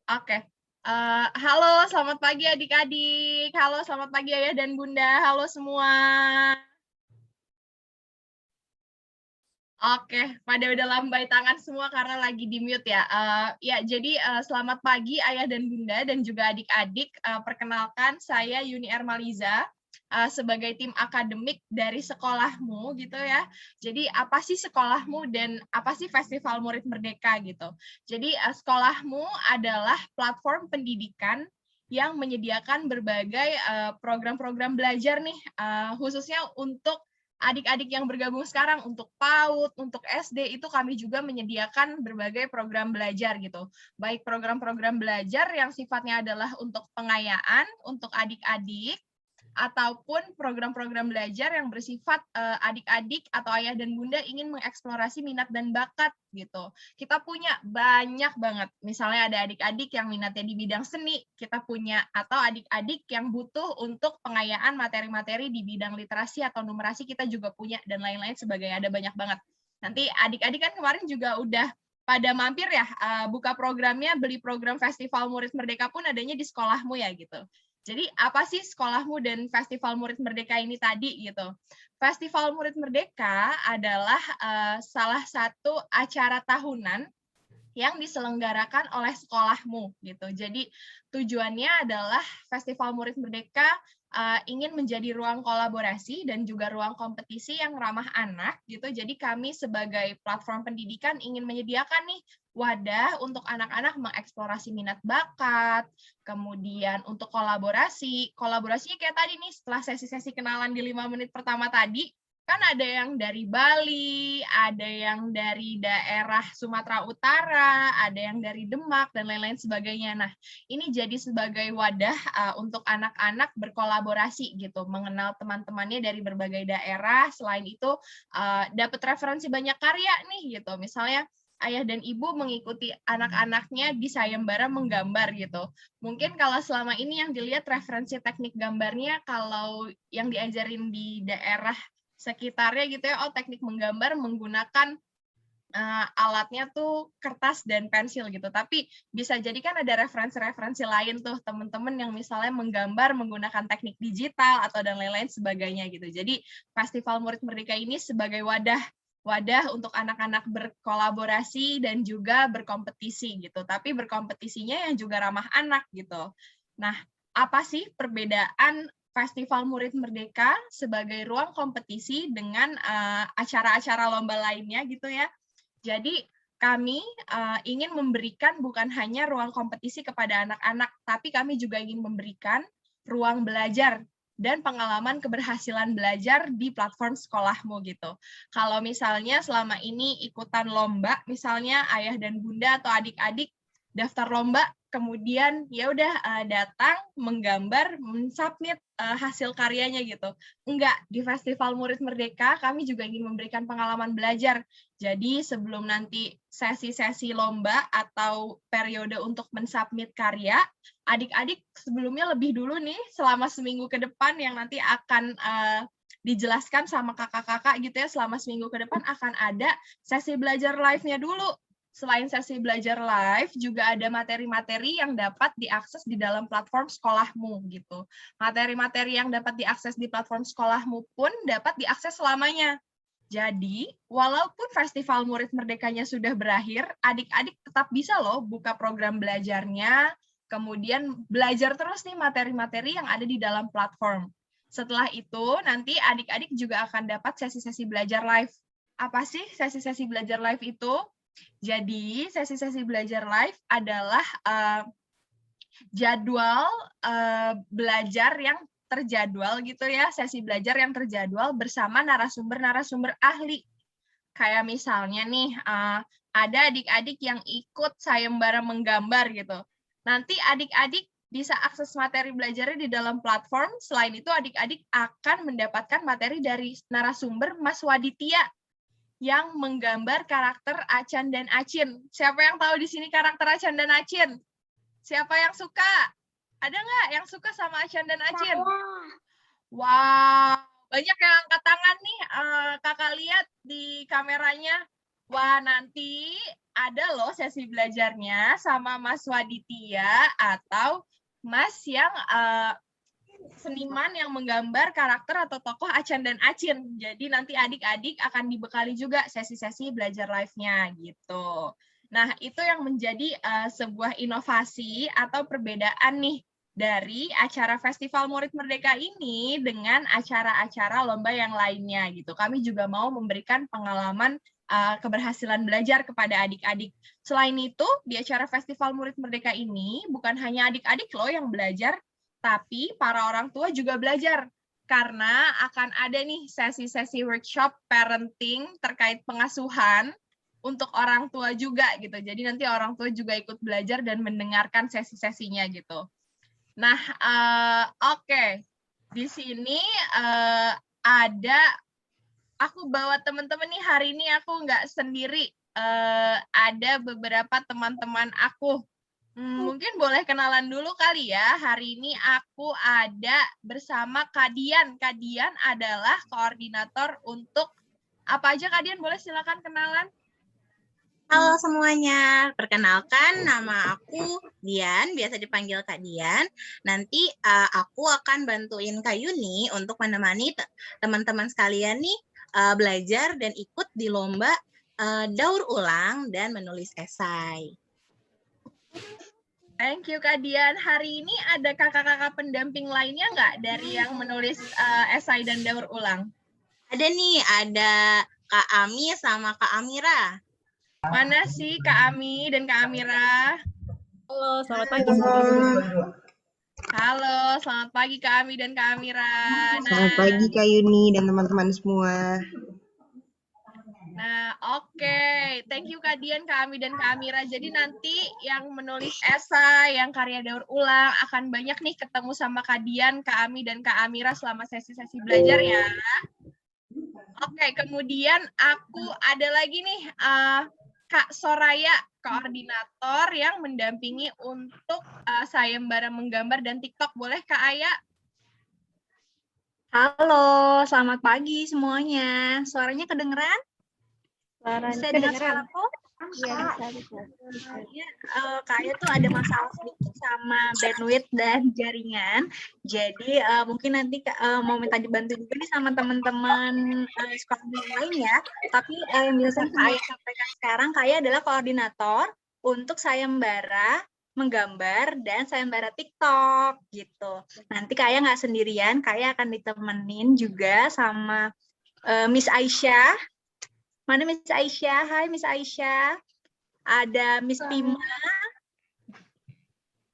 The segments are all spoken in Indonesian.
Oke. Halo, selamat pagi adik-adik. Halo, selamat pagi ayah dan bunda. Halo semua. Oke, pada udah lambai tangan semua karena lagi di mute ya. Jadi selamat pagi ayah dan bunda dan juga adik-adik. Perkenalkan saya Yuni Ermaliza sebagai tim akademik dari sekolahmu gitu ya. Jadi apa sih sekolahmu dan apa sih Festival Murid Merdeka gitu. Jadi sekolahmu adalah platform pendidikan yang menyediakan berbagai program-program belajar nih, khususnya untuk adik-adik yang bergabung sekarang untuk PAUD, untuk SD, itu kami juga menyediakan berbagai program belajar gitu. Baik program-program belajar yang sifatnya adalah untuk pengayaan, untuk adik-adik, ataupun program-program belajar yang bersifat adik-adik atau ayah dan bunda ingin mengeksplorasi minat dan bakat gitu. Kita punya banyak banget. Misalnya ada adik-adik yang minatnya di bidang seni, kita punya, atau adik-adik yang butuh untuk pengayaan materi-materi di bidang literasi atau numerasi, kita juga punya, dan lain-lain sebagainya. Ada banyak banget. Nanti adik-adik kan kemarin juga udah pada mampir ya, buka programnya, beli program Festival Murid Merdeka pun adanya di sekolahmu ya gitu. Jadi apa sih sekolahmu dan Festival Murid Merdeka ini tadi gitu? Festival Murid Merdeka adalah salah satu acara tahunan yang diselenggarakan oleh sekolahmu gitu. Jadi tujuannya adalah Festival Murid Merdeka ingin menjadi ruang kolaborasi dan juga ruang kompetisi yang ramah anak gitu. Jadi kami sebagai platform pendidikan ingin menyediakan nih wadah untuk anak-anak mengeksplorasi minat bakat, kemudian untuk kolaborasi. Kolaborasinya kayak tadi nih, setelah sesi-sesi kenalan di 5 menit pertama tadi, kan ada yang dari Bali, ada yang dari daerah Sumatera Utara, ada yang dari Demak, dan lain-lain sebagainya. Nah, ini jadi sebagai wadah untuk anak-anak berkolaborasi gitu, mengenal teman-temannya dari berbagai daerah. Selain itu, dapat referensi banyak karya nih gitu. Misalnya, ayah dan ibu mengikuti anak-anaknya di sayembara menggambar gitu. Mungkin kalau selama ini yang dilihat referensi teknik gambarnya, kalau yang diajarin di daerah sekitarnya gitu ya, teknik menggambar menggunakan alatnya tuh kertas dan pensil gitu. Tapi bisa jadi kan ada referensi-referensi lain tuh teman-teman yang misalnya menggambar menggunakan teknik digital atau dan lain-lain sebagainya gitu. Jadi Festival Murid Merdeka ini sebagai wadah untuk anak-anak berkolaborasi dan juga berkompetisi gitu. Tapi berkompetisinya yang juga ramah anak gitu. Nah, apa sih perbedaan Festival Murid Merdeka sebagai ruang kompetisi dengan acara-acara lomba lainnya gitu ya? Jadi kami ingin memberikan bukan hanya ruang kompetisi kepada anak-anak, tapi kami juga ingin memberikan ruang belajar dan pengalaman keberhasilan belajar di platform sekolahmu gitu. Kalau misalnya selama ini ikutan lomba, misalnya ayah dan bunda atau adik-adik daftar lomba, kemudian ya udah datang, menggambar, mensubmit hasil karyanya gitu. Enggak, di Festival Murid Merdeka kami juga ingin memberikan pengalaman belajar. Jadi sebelum nanti sesi-sesi lomba atau periode untuk mensubmit karya, adik-adik sebelumnya lebih dulu nih selama seminggu ke depan yang nanti akan dijelaskan sama kakak-kakak gitu ya, selama seminggu ke depan akan ada sesi belajar live-nya dulu. Selain sesi belajar live, juga ada materi-materi yang dapat diakses di dalam platform sekolahmu gitu. Materi-materi yang dapat diakses di platform sekolahmu pun dapat diakses selamanya. Jadi, walaupun Festival Murid Merdekanya sudah berakhir, adik-adik tetap bisa loh buka program belajarnya, kemudian belajar terus nih materi-materi yang ada di dalam platform. Setelah itu, nanti adik-adik juga akan dapat sesi-sesi belajar live. Apa sih sesi-sesi belajar live itu? Jadi, sesi-sesi belajar live adalah jadwal belajar yang terjadwal gitu ya, sesi belajar yang terjadwal bersama narasumber-narasumber ahli. Kayak misalnya nih, ada adik-adik yang ikut sayembara menggambar gitu. Nanti adik-adik bisa akses materi belajarnya di dalam platform. Selain itu, adik-adik akan mendapatkan materi dari narasumber Mas Waditya yang menggambar karakter Acan dan Acin. Siapa yang tahu di sini karakter Acan dan Acin? Siapa yang suka? Ada nggak yang suka sama Acan dan Acin? Wow, banyak yang angkat tangan nih. Kakak lihat di kameranya. Wah, nanti ada loh sesi belajarnya sama Mas Waditya atau Mas yang seniman yang menggambar karakter atau tokoh Acan dan Acin. Jadi nanti adik-adik akan dibekali juga sesi-sesi belajar live-nya gitu. Nah, itu yang menjadi sebuah inovasi atau perbedaan nih dari acara Festival Murid Merdeka ini dengan acara-acara lomba yang lainnya gitu. Kami juga mau memberikan pengalaman keberhasilan belajar kepada adik-adik. Selain itu, di acara Festival Murid Merdeka ini bukan hanya adik-adik loh yang belajar, tapi para orang tua juga belajar karena akan ada nih sesi-sesi workshop parenting terkait pengasuhan untuk orang tua juga gitu. Jadi nanti orang tua juga ikut belajar dan mendengarkan sesi-sesinya gitu. Nah, oke. Di sini ada, aku bawa teman-teman nih hari ini aku nggak sendiri. Ada beberapa teman-teman aku. Mungkin boleh kenalan dulu kali ya. Hari ini aku ada bersama Kak Dian. Kak Dian adalah koordinator untuk apa aja, Kak Dian? Boleh silakan kenalan. Halo semuanya, perkenalkan nama aku Dian, biasa dipanggil Kak Dian. Nanti aku akan bantuin Kak Yuni untuk menemani teman-teman sekalian nih belajar dan ikut di lomba daur ulang dan menulis esai. Thank you Kak Dian. Hari ini ada kakak-kakak pendamping lainnya nggak dari yang menulis esai dan daur ulang? Ada nih, ada Kak Ami sama Kak Amira. Mana sih Kak Ami dan Kak Amira? Halo, selamat pagi. Halo, selamat pagi Kak Ami dan Kak Amira. Selamat pagi Kak Yuni dan teman-teman semua. Nah, oke. Thank you Kak Dian, Kak Ami, dan Kak Amira. Jadi nanti yang menulis esai, yang karya daur ulang, akan banyak nih ketemu sama Kak Dian, Kak Ami, dan Kak Amira selama sesi-sesi belajar ya. Oke, kemudian aku ada lagi nih, Kak Soraya, koordinator yang mendampingi untuk sayembara menggambar dan TikTok. Boleh Kak Aya? Halo, selamat pagi semuanya. Suaranya kedengeran? Bisa dengar suaraku? Iya, bisa. Kak Aya tuh ada masalah sedikit sama bandwidth dan jaringan. Jadi mungkin nanti mau minta dibantu juga nih sama teman-teman sekolah yang lain ya. Tapi yang bisa Kak Aya sampaikan sekarang, Kak Aya adalah koordinator untuk sayembara menggambar dan sayembara TikTok gitu. Nanti Kak Aya nggak sendirian, Kak Aya akan ditemenin juga sama Miss Aisyah. Mana Miss Aisyah? Hai Miss Aisyah. Ada Miss Pima.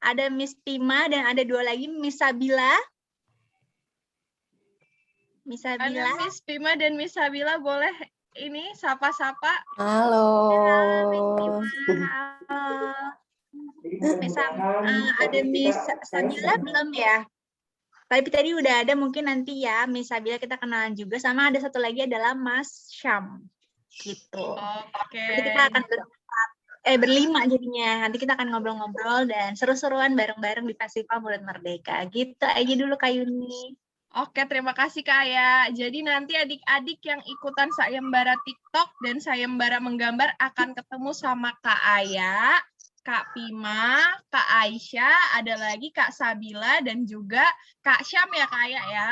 Ada Miss Pima dan ada dua lagi Miss Sabila. Miss Sabila. Ada Miss Pima dan Miss Sabila, boleh ini sapa-sapa. Halo. Ada Miss Sabila belum ya? Tapi tadi udah ada, mungkin nanti ya Miss Sabila kita kenalan juga, sama ada satu lagi adalah Mas Syam. Gitu. Oke. Nanti kita akan berlima jadinya. Nanti kita akan ngobrol-ngobrol dan seru-seruan bareng-bareng di Festival Murid Merdeka. Gitu aja dulu Kak Yuni. Oke, terima kasih Kak Aya. Jadi nanti adik-adik yang ikutan sayembara TikTok dan sayembara menggambar akan ketemu sama Kak Aya, Kak Pima, Kak Aisyah, ada lagi Kak Sabila, dan juga Kak Syam ya Kak Aya ya.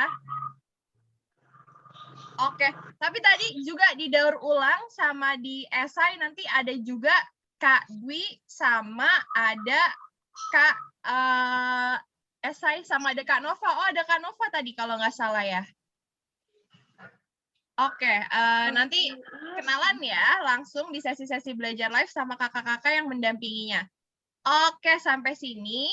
Oke, tapi tadi juga di daur ulang sama di esai nanti ada juga Kak Dwi sama ada Kak esai sama ada Kak Nova. Oh, ada Kak Nova tadi kalau nggak salah ya. Oke, nanti kenalan ya langsung di sesi-sesi belajar live sama kakak-kakak yang mendampinginya. Oke, sampai sini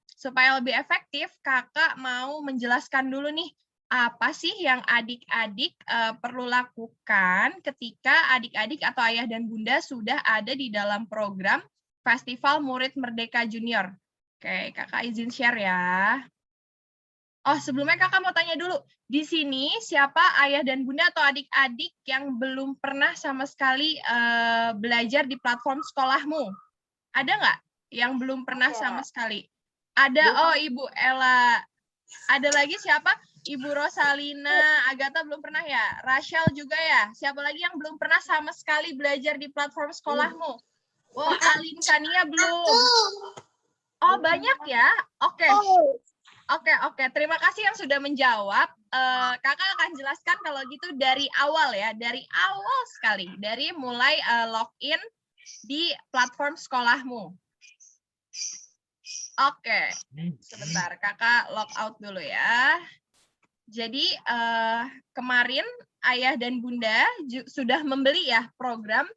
supaya lebih efektif, kakak mau menjelaskan dulu nih apa sih yang adik-adik perlu lakukan ketika adik-adik atau ayah dan bunda sudah ada di dalam program Festival Murid Merdeka Junior. Oke, kakak izin share ya. Oh, sebelumnya kakak mau tanya dulu, di sini siapa ayah dan bunda atau adik-adik yang belum pernah sama sekali belajar di platform sekolahmu? Ada nggak yang belum pernah sama sekali? Ada, oh Ibu Ella. Ada lagi siapa? Ibu Rosalina, Agatha belum pernah ya? Rachel juga ya? Siapa lagi yang belum pernah sama sekali belajar di platform sekolahmu? Oh, Alin Kania belum. Oh, banyak ya? Oke. Oke. Terima kasih yang sudah menjawab. Kakak akan jelaskan kalau gitu dari awal ya, dari awal sekali, dari mulai login di platform sekolahmu. Oke, sebentar, kakak log out dulu ya. Jadi kemarin ayah dan bunda sudah membeli ya program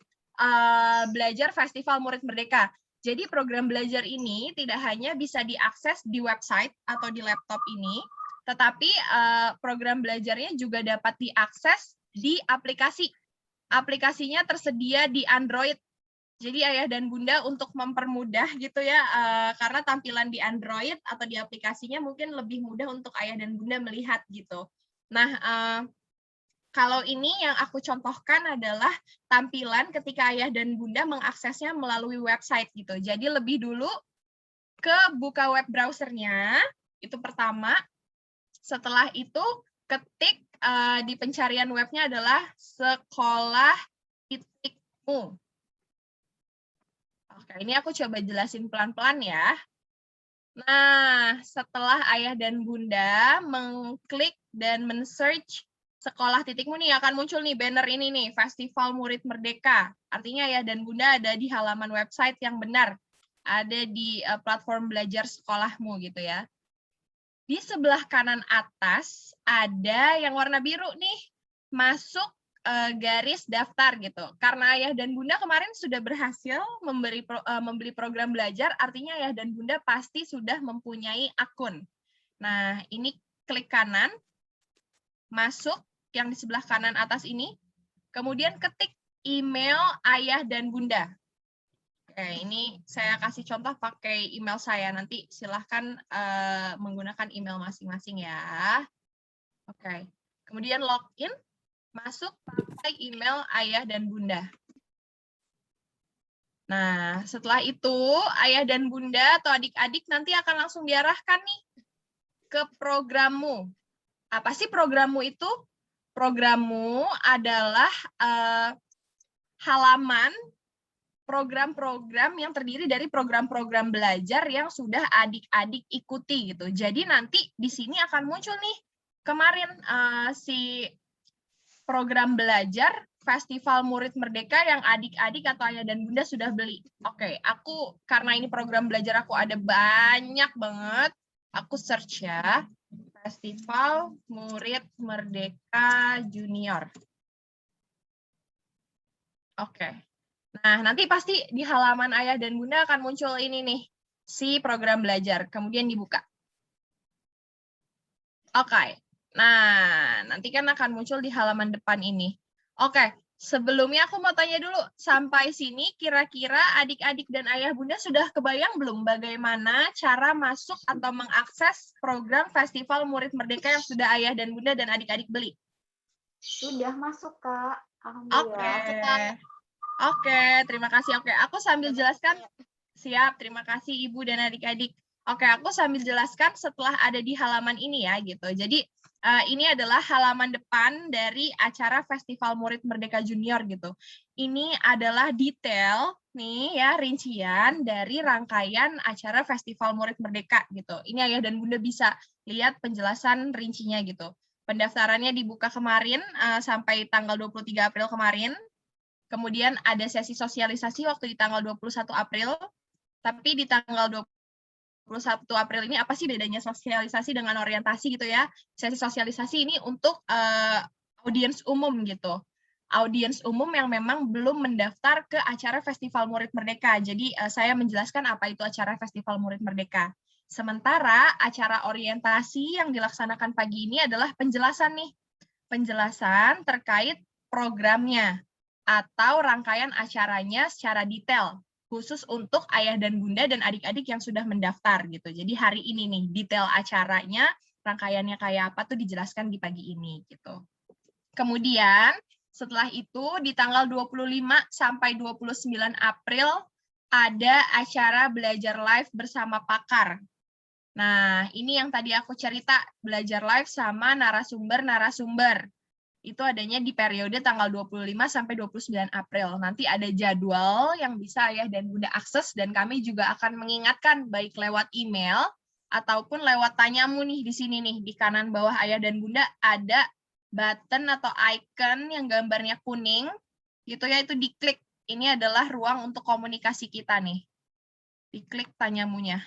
belajar Festival Murid Merdeka. Jadi program belajar ini tidak hanya bisa diakses di website atau di laptop ini, tetapi program belajarnya juga dapat diakses di aplikasi. Aplikasinya tersedia di Android. Jadi ayah dan bunda untuk mempermudah gitu ya, karena tampilan di Android atau di aplikasinya mungkin lebih mudah untuk ayah dan bunda melihat gitu. Nah, kalau ini yang aku contohkan adalah tampilan ketika ayah dan bunda mengaksesnya melalui website gitu. Jadi lebih dulu ke buka web browsernya, itu pertama. Setelah itu ketik di pencarian webnya adalah sekolah.mu. Oke, ini aku coba jelasin pelan-pelan ya. Nah, setelah ayah dan bunda mengklik dan men-search sekolah.mu nih, akan muncul nih banner ini nih, Festival Murid Merdeka. Artinya ayah dan bunda ada di halaman website yang benar. Ada di platform belajar sekolahmu gitu ya. Di sebelah kanan atas ada yang warna biru nih, masuk garis daftar gitu. Karena ayah dan bunda kemarin sudah berhasil membeli program belajar, artinya ayah dan bunda pasti sudah mempunyai akun. Nah, ini klik kanan, masuk yang di sebelah kanan atas ini, kemudian ketik email ayah dan bunda. Oke, ini saya kasih contoh pakai email saya. Nanti silahkan menggunakan email masing-masing ya. Oke, kemudian login. Masuk pakai email ayah dan bunda. Nah, setelah itu ayah dan bunda atau adik-adik nanti akan langsung diarahkan nih ke programmu. Apa sih programmu itu? Programmu adalah halaman program-program yang terdiri dari program-program belajar yang sudah adik-adik ikuti gitu. Jadi nanti di sini akan muncul nih kemarin si program belajar Festival Murid Merdeka yang adik-adik atau ayah dan bunda sudah beli. Oke, aku karena ini program belajar aku ada banyak banget, aku search ya, Festival Murid Merdeka Junior. Oke, nah nanti pasti di halaman ayah dan bunda akan muncul ini nih, si program belajar, kemudian dibuka. Oke. Nah, nanti kan akan muncul di halaman depan ini. Oke, sebelumnya aku mau tanya dulu, sampai sini kira-kira adik-adik dan ayah bunda sudah kebayang belum bagaimana cara masuk atau mengakses program Festival Murid Merdeka yang sudah ayah dan bunda dan adik-adik beli? Sudah masuk, Kak. Oke, terima kasih. Oke, aku sambil jelaskan. Siap, terima kasih Ibu dan adik-adik. Oke, aku sambil jelaskan setelah ada di halaman ini ya gitu. Jadi ini adalah halaman depan dari acara Festival Murid Merdeka Junior gitu. Ini adalah detail nih ya, rincian dari rangkaian acara Festival Murid Merdeka gitu. Ini ayah dan bunda bisa lihat penjelasan rincinya gitu. Pendaftarannya dibuka kemarin sampai tanggal 23 April kemarin. Kemudian ada sesi sosialisasi waktu di tanggal 21 April. Tapi di tanggal 21 April ini apa sih bedanya sosialisasi dengan orientasi gitu ya? Sesi sosialisasi ini untuk audiens umum gitu. Audiens umum yang memang belum mendaftar ke acara Festival Murid Merdeka. Jadi saya menjelaskan apa itu acara Festival Murid Merdeka. Sementara acara orientasi yang dilaksanakan pagi ini adalah penjelasan nih. Penjelasan terkait programnya atau rangkaian acaranya secara detail. Khusus untuk ayah dan bunda dan adik-adik yang sudah mendaftar gitu. Jadi hari ini nih detail acaranya, rangkaiannya kayak apa tuh dijelaskan di pagi ini gitu. Kemudian setelah itu di tanggal 25 sampai 29 April ada acara belajar live bersama pakar. Nah, ini yang tadi aku cerita, belajar live sama narasumber-narasumber. Itu adanya di periode tanggal 25 sampai 29 April. Nanti ada jadwal yang bisa Ayah dan Bunda akses, dan kami juga akan mengingatkan baik lewat email ataupun lewat tanyamu nih di sini nih, di kanan bawah Ayah dan Bunda ada button atau icon yang gambarnya kuning, gitu ya, itu diklik. Ini adalah ruang untuk komunikasi kita nih. Diklik tanyamunya.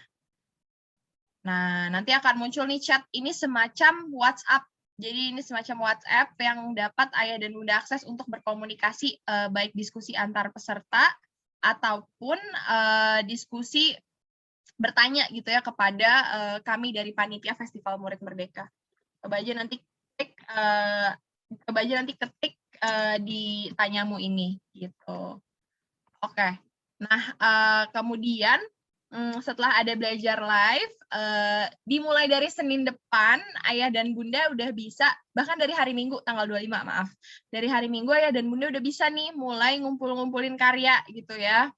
Nah, nanti akan muncul nih chat, ini semacam WhatsApp. Jadi ini semacam WhatsApp yang dapat Ayah dan Bunda akses untuk berkomunikasi, baik diskusi antar peserta ataupun diskusi bertanya gitu ya kepada kami dari panitia Festival Murid Merdeka. Coba aja nanti ketik di tanyamu ini gitu. Oke. Nah, kemudian setelah ada belajar live, dimulai dari Senin depan, Ayah dan Bunda udah bisa, bahkan dari hari Minggu, tanggal 25, maaf. Dari hari Minggu, Ayah dan Bunda udah bisa nih, mulai ngumpul-ngumpulin karya, gitu ya.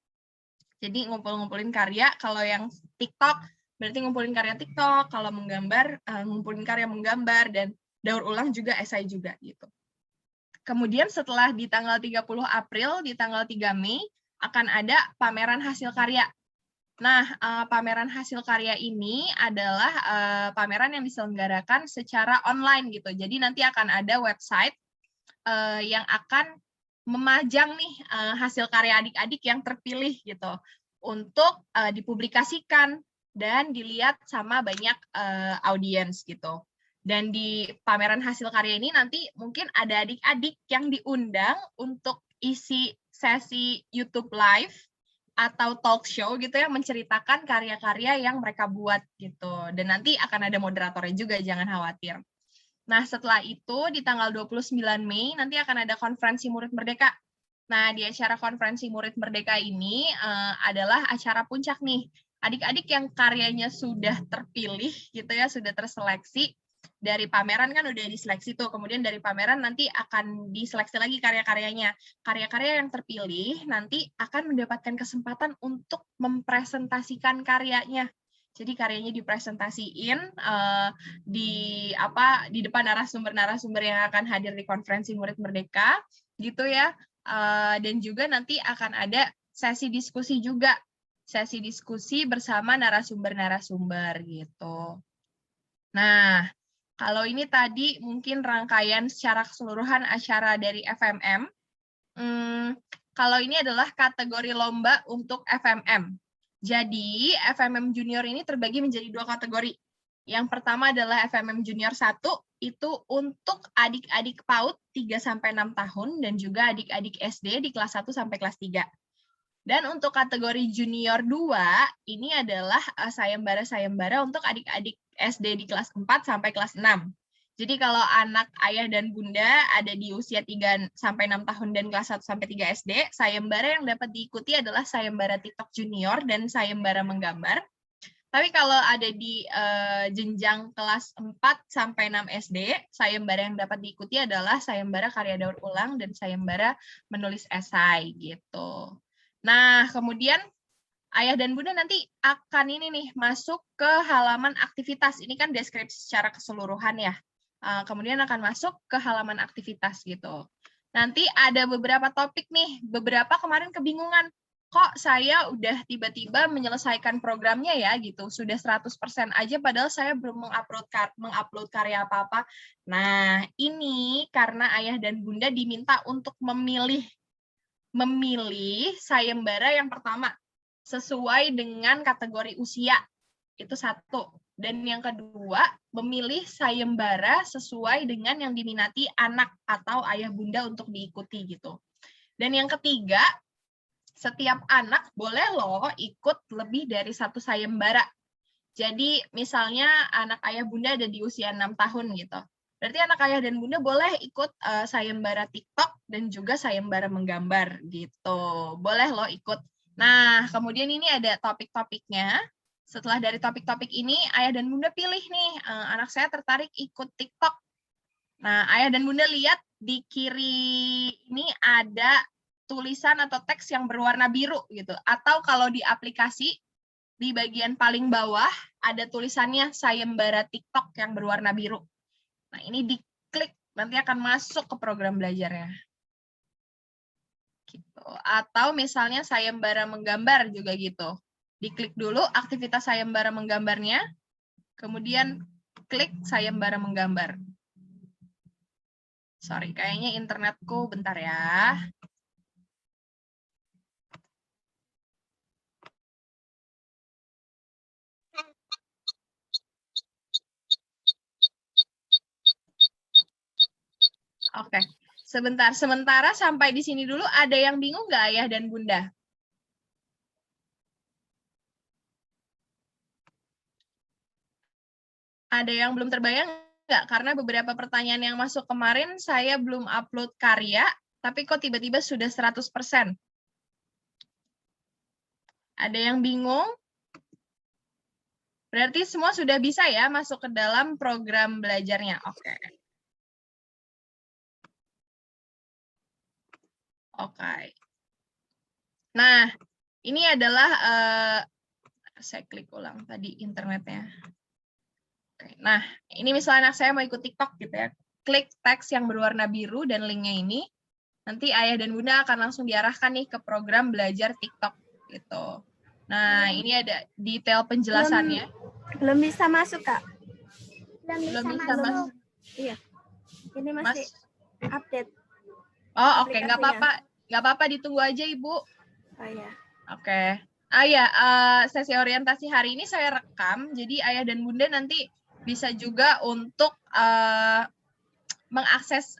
Jadi ngumpul-ngumpulin karya, kalau yang TikTok, berarti ngumpulin karya TikTok, kalau menggambar, ngumpulin karya menggambar, dan daur ulang juga, esai juga, gitu. Kemudian setelah di tanggal 30 April, di tanggal 3 Mei, akan ada pameran hasil karya. Nah, pameran hasil karya ini adalah pameran yang diselenggarakan secara online gitu. Jadi nanti akan ada website yang akan memajang nih hasil karya adik-adik yang terpilih gitu untuk dipublikasikan dan dilihat sama banyak audiens gitu. Dan di pameran hasil karya ini nanti mungkin ada adik-adik yang diundang untuk isi sesi YouTube Live atau talk show gitu ya, menceritakan karya-karya yang mereka buat gitu. Dan nanti akan ada moderatornya juga, jangan khawatir. Nah, setelah itu di tanggal 29 Mei nanti akan ada konferensi Murid Merdeka. Nah, di acara konferensi Murid Merdeka ini adalah acara puncak nih. Adik-adik yang karyanya sudah terpilih gitu ya, sudah terseleksi. Dari pameran kan udah diseleksi tuh, kemudian dari pameran nanti akan diseleksi lagi karya-karyanya. Karya-karya yang terpilih nanti akan mendapatkan kesempatan untuk mempresentasikan karyanya. Jadi karyanya dipresentasiin di depan narasumber-narasumber yang akan hadir di konferensi Murid Merdeka, gitu ya. Dan juga nanti akan ada sesi diskusi juga, sesi diskusi bersama narasumber-narasumber gitu. Nah, kalau ini tadi mungkin rangkaian secara keseluruhan acara dari FMM. Kalau ini adalah kategori lomba untuk FMM. Jadi, FMM Junior ini terbagi menjadi 2 kategori. Yang pertama adalah FMM Junior 1, itu untuk adik-adik PAUD 3-6 tahun, dan juga adik-adik SD di kelas 1 sampai kelas 3. Dan untuk kategori Junior 2, ini adalah sayembara-sayembara untuk adik-adik SD di kelas 4 sampai kelas 6. Jadi kalau anak ayah dan bunda ada di usia 3-6 tahun dan kelas 1 sampai 3 SD, sayembara yang dapat diikuti adalah sayembara TikTok Junior dan sayembara menggambar. Tapi kalau ada di jenjang kelas 4 sampai 6 SD, sayembara yang dapat diikuti adalah sayembara karya daur ulang dan sayembara menulis esai gitu. Nah, kemudian ayah dan bunda nanti akan ini nih masuk ke halaman aktivitas. Ini kan deskripsi secara keseluruhan ya. Kemudian akan masuk ke halaman aktivitas gitu. Nanti ada beberapa topik nih. Beberapa kemarin kebingungan. Kok saya udah tiba-tiba menyelesaikan programnya ya gitu. Sudah 100% aja padahal saya belum mengupload karya apa-apa. Nah, ini karena ayah dan bunda diminta untuk memilih sayembara yang pertama sesuai dengan kategori usia, itu 1. Dan yang kedua, memilih sayembara sesuai dengan yang diminati anak atau ayah bunda untuk diikuti gitu. Dan yang ketiga, setiap anak boleh loh ikut lebih dari 1 sayembara. Jadi misalnya anak ayah bunda ada di usia 6 tahun gitu. Berarti anak ayah dan bunda boleh ikut sayembara TikTok dan juga sayembara menggambar gitu. Boleh loh ikut. Nah, kemudian ini ada topik-topiknya. Setelah dari topik-topik ini, ayah dan bunda pilih nih, anak saya tertarik ikut TikTok. Nah, ayah dan bunda lihat di kiri ini ada tulisan atau teks yang berwarna biru gitu. Atau kalau di aplikasi di bagian paling bawah ada tulisannya sayembara TikTok yang berwarna biru. Nah, ini diklik, nanti akan masuk ke program belajarnya. Gitu. Atau misalnya sayembara menggambar juga gitu. Diklik dulu aktivitas sayembara menggambarnya, kemudian klik sayembara menggambar. Sorry, kayaknya internetku bentar ya. Oke, sebentar. Sementara sampai di sini dulu, ada yang bingung nggak Ayah dan Bunda? Ada yang belum terbayang nggak? Karena beberapa pertanyaan yang masuk kemarin, saya belum upload karya, tapi kok tiba-tiba sudah 100%. Ada yang bingung? Berarti semua sudah bisa ya masuk ke dalam program belajarnya. Oke. Oke. Nah, ini adalah, saya klik ulang tadi internetnya. Oke. Nah, ini misalnya anak saya mau ikut TikTok gitu ya. Klik teks yang berwarna biru dan linknya ini. Nanti Ayah dan Bunda akan langsung diarahkan nih ke program belajar TikTok gitu. Nah, ini ada detail penjelasannya. Belum bisa masuk, Kak. Belum bisa masuk. Iya. Ini masih update. Oh, oke, nggak apa-apa. Nggak apa-apa, ditunggu aja, Ibu. Oh ya. Oke. Ya, sesi orientasi hari ini saya rekam, jadi Ayah dan Bunda nanti bisa juga untuk mengakses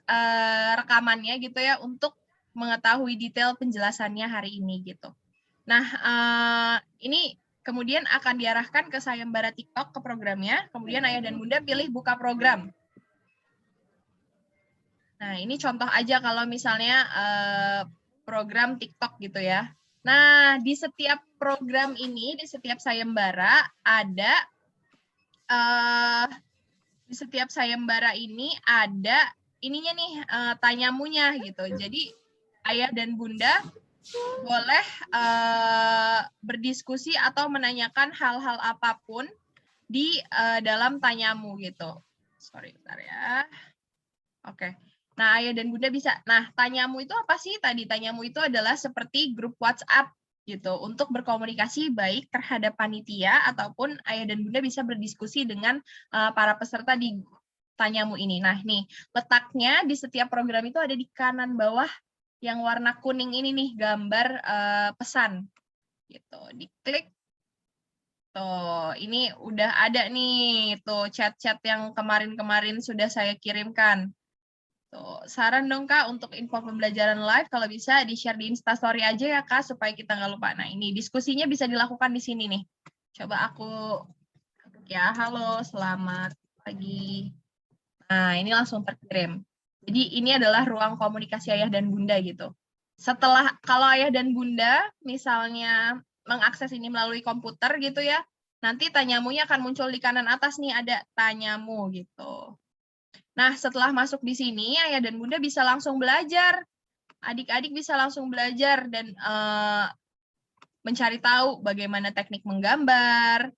rekamannya gitu ya, untuk mengetahui detail penjelasannya hari ini gitu. Nah, ini kemudian akan diarahkan ke sayembara TikTok ke programnya, kemudian Ayah dan Bunda pilih buka program. Nah, ini contoh aja kalau misalnya program TikTok gitu ya. Nah, di setiap program ini, di setiap sayembara ada di setiap sayembara ini ada ininya nih, tanyamunya gitu. Jadi Ayah dan Bunda boleh berdiskusi atau menanyakan hal-hal apapun di dalam tanyamu gitu. Sorry, bentar ya. Oke. Nah, Ayah dan Bunda bisa. Nah, tanyamu itu apa sih? Tadi tanyamu itu adalah seperti grup WhatsApp gitu, untuk berkomunikasi baik terhadap panitia ataupun Ayah dan Bunda bisa berdiskusi dengan para peserta di tanyamu ini. Nah, nih, letaknya di setiap program itu ada di kanan bawah yang warna kuning ini nih, gambar pesan. Gitu. Diklik. Tuh, ini udah ada nih, tuh chat-chat yang kemarin-kemarin sudah saya kirimkan. Tuh, saran dong Kak untuk info pembelajaran live kalau bisa di-share di Instastory aja ya Kak supaya kita nggak lupa. Nah, ini diskusinya bisa dilakukan di sini nih. Coba aku ya, halo, selamat pagi. Nah, ini langsung terkirim. Jadi ini adalah ruang komunikasi Ayah dan Bunda gitu. Setelah kalau Ayah dan Bunda misalnya mengakses ini melalui komputer gitu ya, nanti tanyamunya akan muncul di kanan atas nih, ada tanyamu gitu. Nah, setelah masuk di sini, Ayah dan Bunda bisa langsung belajar. Adik-adik bisa langsung belajar dan mencari tahu bagaimana teknik menggambar,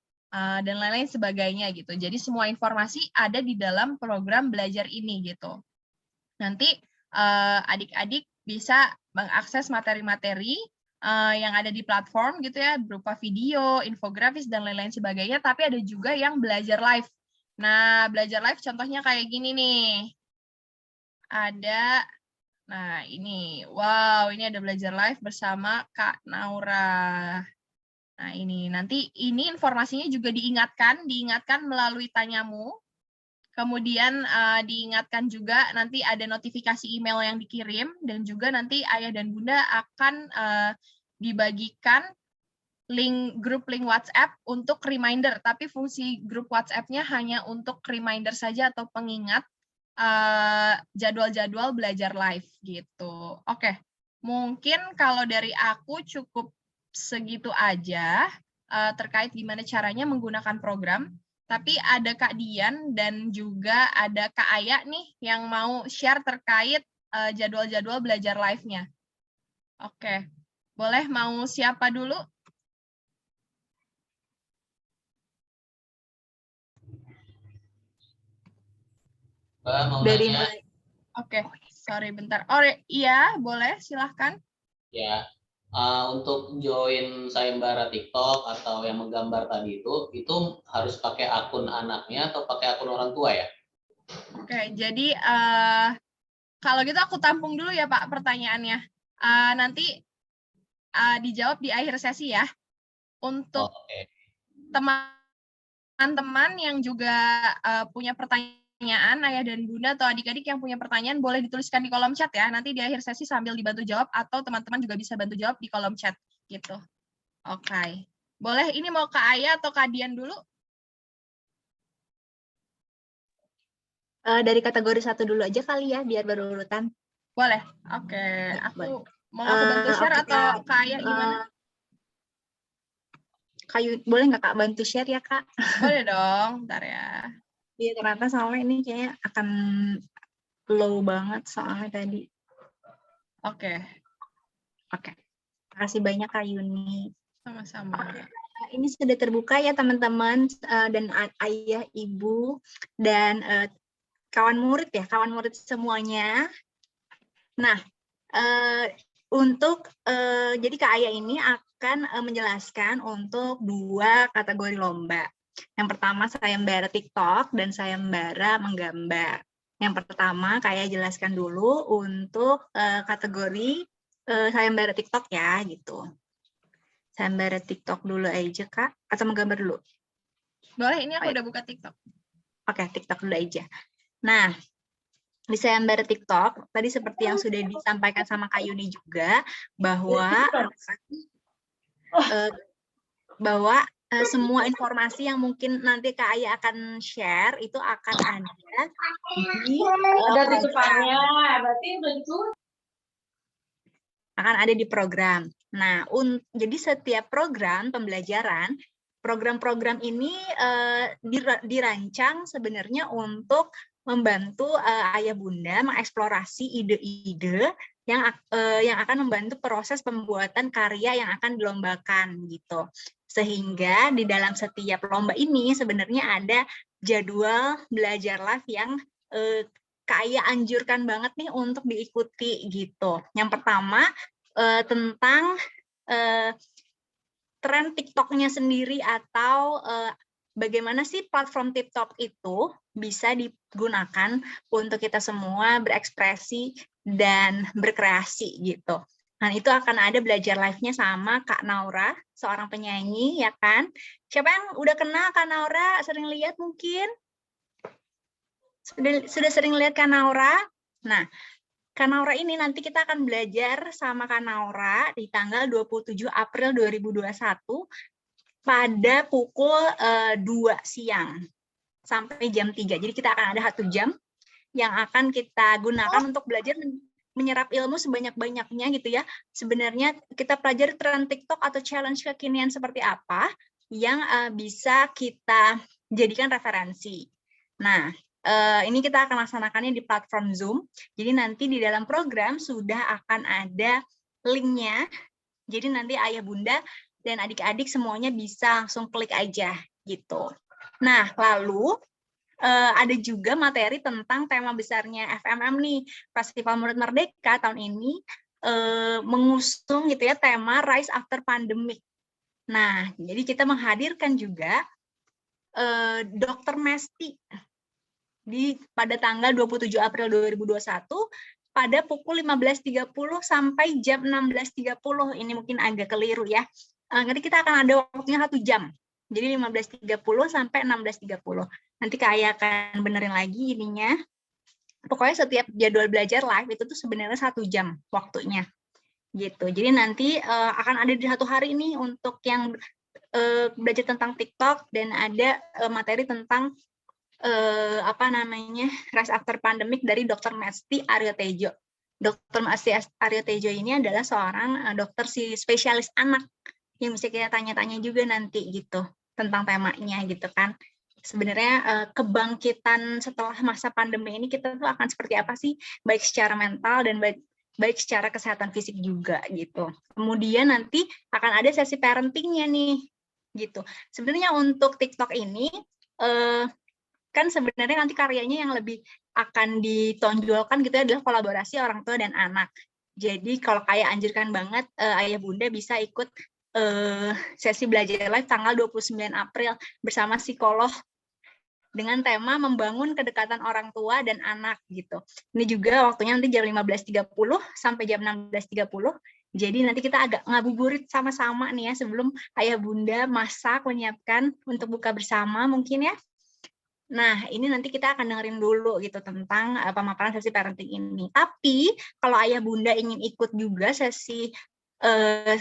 dan lain-lain sebagainya gitu. Jadi semua informasi ada di dalam program belajar ini gitu. Nanti adik-adik bisa mengakses materi-materi yang ada di platform gitu ya, berupa video, infografis, dan lain-lain sebagainya, tapi ada juga yang belajar live. Nah, belajar live contohnya kayak gini nih. Ada, nah ini, wow, ini ada belajar live bersama Kak Naura. Nah, ini nanti ini informasinya juga diingatkan melalui tanyamu. Kemudian diingatkan juga nanti ada notifikasi email yang dikirim dan juga nanti Ayah dan Bunda akan dibagikan grup link WhatsApp untuk reminder, tapi fungsi grup WhatsApp-nya hanya untuk reminder saja atau pengingat jadwal-jadwal belajar live gitu. Oke, mungkin kalau dari aku cukup segitu aja terkait gimana caranya menggunakan program. Tapi ada Kak Dian dan juga ada Kak Aya nih yang mau share terkait jadwal-jadwal belajar live-nya. Oke, boleh mau siapa dulu? Mbak mau Dari nanya? mulai Oke, sorry bentar. Oh iya, boleh silahkan. Ya, untuk join sayembara TikTok atau yang menggambar tadi itu harus pakai akun anaknya atau pakai akun orang tua ya? Oke, jadi kalau gitu aku tampung dulu ya Pak pertanyaannya. Nanti dijawab di akhir sesi ya. Untuk Oke. teman-teman yang juga punya pertanyaan, ayah dan bunda atau adik-adik yang punya pertanyaan boleh dituliskan di kolom chat ya. Nanti di akhir sesi sambil dibantu jawab atau teman-teman juga bisa bantu jawab di kolom chat gitu. Oke. Boleh ini mau ke Ayah atau Kak Dian dulu? dari kategori 1 dulu aja kali ya, biar berurutan. Boleh. Oke. Ya, Aku boleh. mau aku bantu share Oke, atau Kak. Kak Ayah gimana? Boleh nggak Kak bantu share ya Kak? Boleh dong, ntar ya. Iya, ternyata soalnya ini kayaknya akan low banget soalnya tadi. Oke. Oke. Makasih banyak Kak Yuni. Sama-sama. Ini sudah terbuka ya teman-teman dan ayah, ibu, dan kawan murid ya, kawan murid semuanya. Nah, jadi Kak Ayah ini akan menjelaskan untuk 2 kategori lomba. Yang pertama sayembara TikTok dan sayembara menggambar. Yang pertama Kak Ayah jelaskan dulu untuk kategori sayembara TikTok ya gitu. Sayembara TikTok dulu aja Kak, atau menggambar dulu? Boleh, ini aku udah buka TikTok. Oke, TikTok dulu aja. Nah, di sayembara TikTok, tadi seperti yang sudah disampaikan sama Kak Yuni juga, bahwa semua informasi yang mungkin nanti Kak Ayah akan share, itu akan ada di akan ada di program. Nah, jadi setiap program pembelajaran, program-program ini dirancang sebenarnya untuk membantu ayah bunda mengeksplorasi ide-ide yang akan membantu proses pembuatan karya yang akan dilombakan gitu. Sehingga di dalam setiap lomba ini sebenarnya ada jadwal belajar live yang Kak Ayah anjurkan banget nih untuk diikuti gitu. Yang pertama tentang tren TikTok-nya sendiri atau bagaimana sih platform TikTok itu bisa digunakan untuk kita semua berekspresi dan berkreasi gitu. Nah, itu akan ada belajar live-nya sama Kak Naura, seorang penyanyi ya kan. Siapa yang udah kenal Kak Naura, sering lihat mungkin? Sudah sering lihat Kak Naura? Nah, Kak Naura ini nanti kita akan belajar sama Kak Naura di tanggal 27 April 2021 pada pukul 2 siang sampai jam 3. Jadi kita akan ada 1 jam yang akan kita gunakan untuk belajar menyerap ilmu sebanyak-banyaknya gitu ya. Sebenarnya kita pelajari tren TikTok atau challenge kekinian seperti apa yang bisa kita jadikan referensi. Nah, ini kita akan laksanakannya di platform Zoom. Jadi nanti di dalam program sudah akan ada linknya. Jadi nanti ayah bunda dan adik-adik semuanya bisa langsung klik aja gitu. Nah, lalu ada juga materi tentang tema besarnya FMM nih, Festival Murid Merdeka tahun ini mengusung gitu ya tema Rise After Pandemic. Nah, jadi kita menghadirkan juga Dr. Mesti pada tanggal 27 April 2021 pada pukul 15.30 sampai jam 16.30. Ini mungkin agak keliru ya. Nanti kita akan ada waktunya 1 jam. Jadi 15.30 sampai 16.30. Nanti Kak Ayah akan benerin lagi ininya. Pokoknya setiap jadwal belajar live itu tuh sebenarnya 1 jam waktunya. Gitu. Jadi nanti akan ada di 1 hari ini untuk yang belajar tentang TikTok dan ada materi tentang Rise After Pandemic dari Dr. Mesti Aryo Tejo. Dr. Mesti Aryo Tejo ini adalah seorang dokter spesialis anak yang bisa kita tanya-tanya juga nanti gitu tentang temanya gitu kan. Sebenarnya kebangkitan setelah masa pandemi ini kita tuh akan seperti apa sih, baik secara mental dan baik secara kesehatan fisik juga gitu. Kemudian nanti akan ada sesi parentingnya nih gitu. Sebenarnya untuk TikTok ini kan sebenarnya nanti karyanya yang lebih akan ditonjolkan gitu ya adalah kolaborasi orang tua dan anak. Jadi kalau kayak anjurkan banget ayah bunda bisa ikut sesi belajar live tanggal 29 April bersama psikolog dengan tema membangun kedekatan orang tua dan anak gitu. Ini juga waktunya nanti jam 15.30 sampai jam 16.30. Jadi nanti kita agak ngabuburit sama-sama nih ya sebelum ayah bunda masak menyiapkan untuk buka bersama mungkin ya. Nah, ini nanti kita akan dengerin dulu gitu tentang pemaparan sesi parenting ini. Tapi kalau ayah bunda ingin ikut juga sesi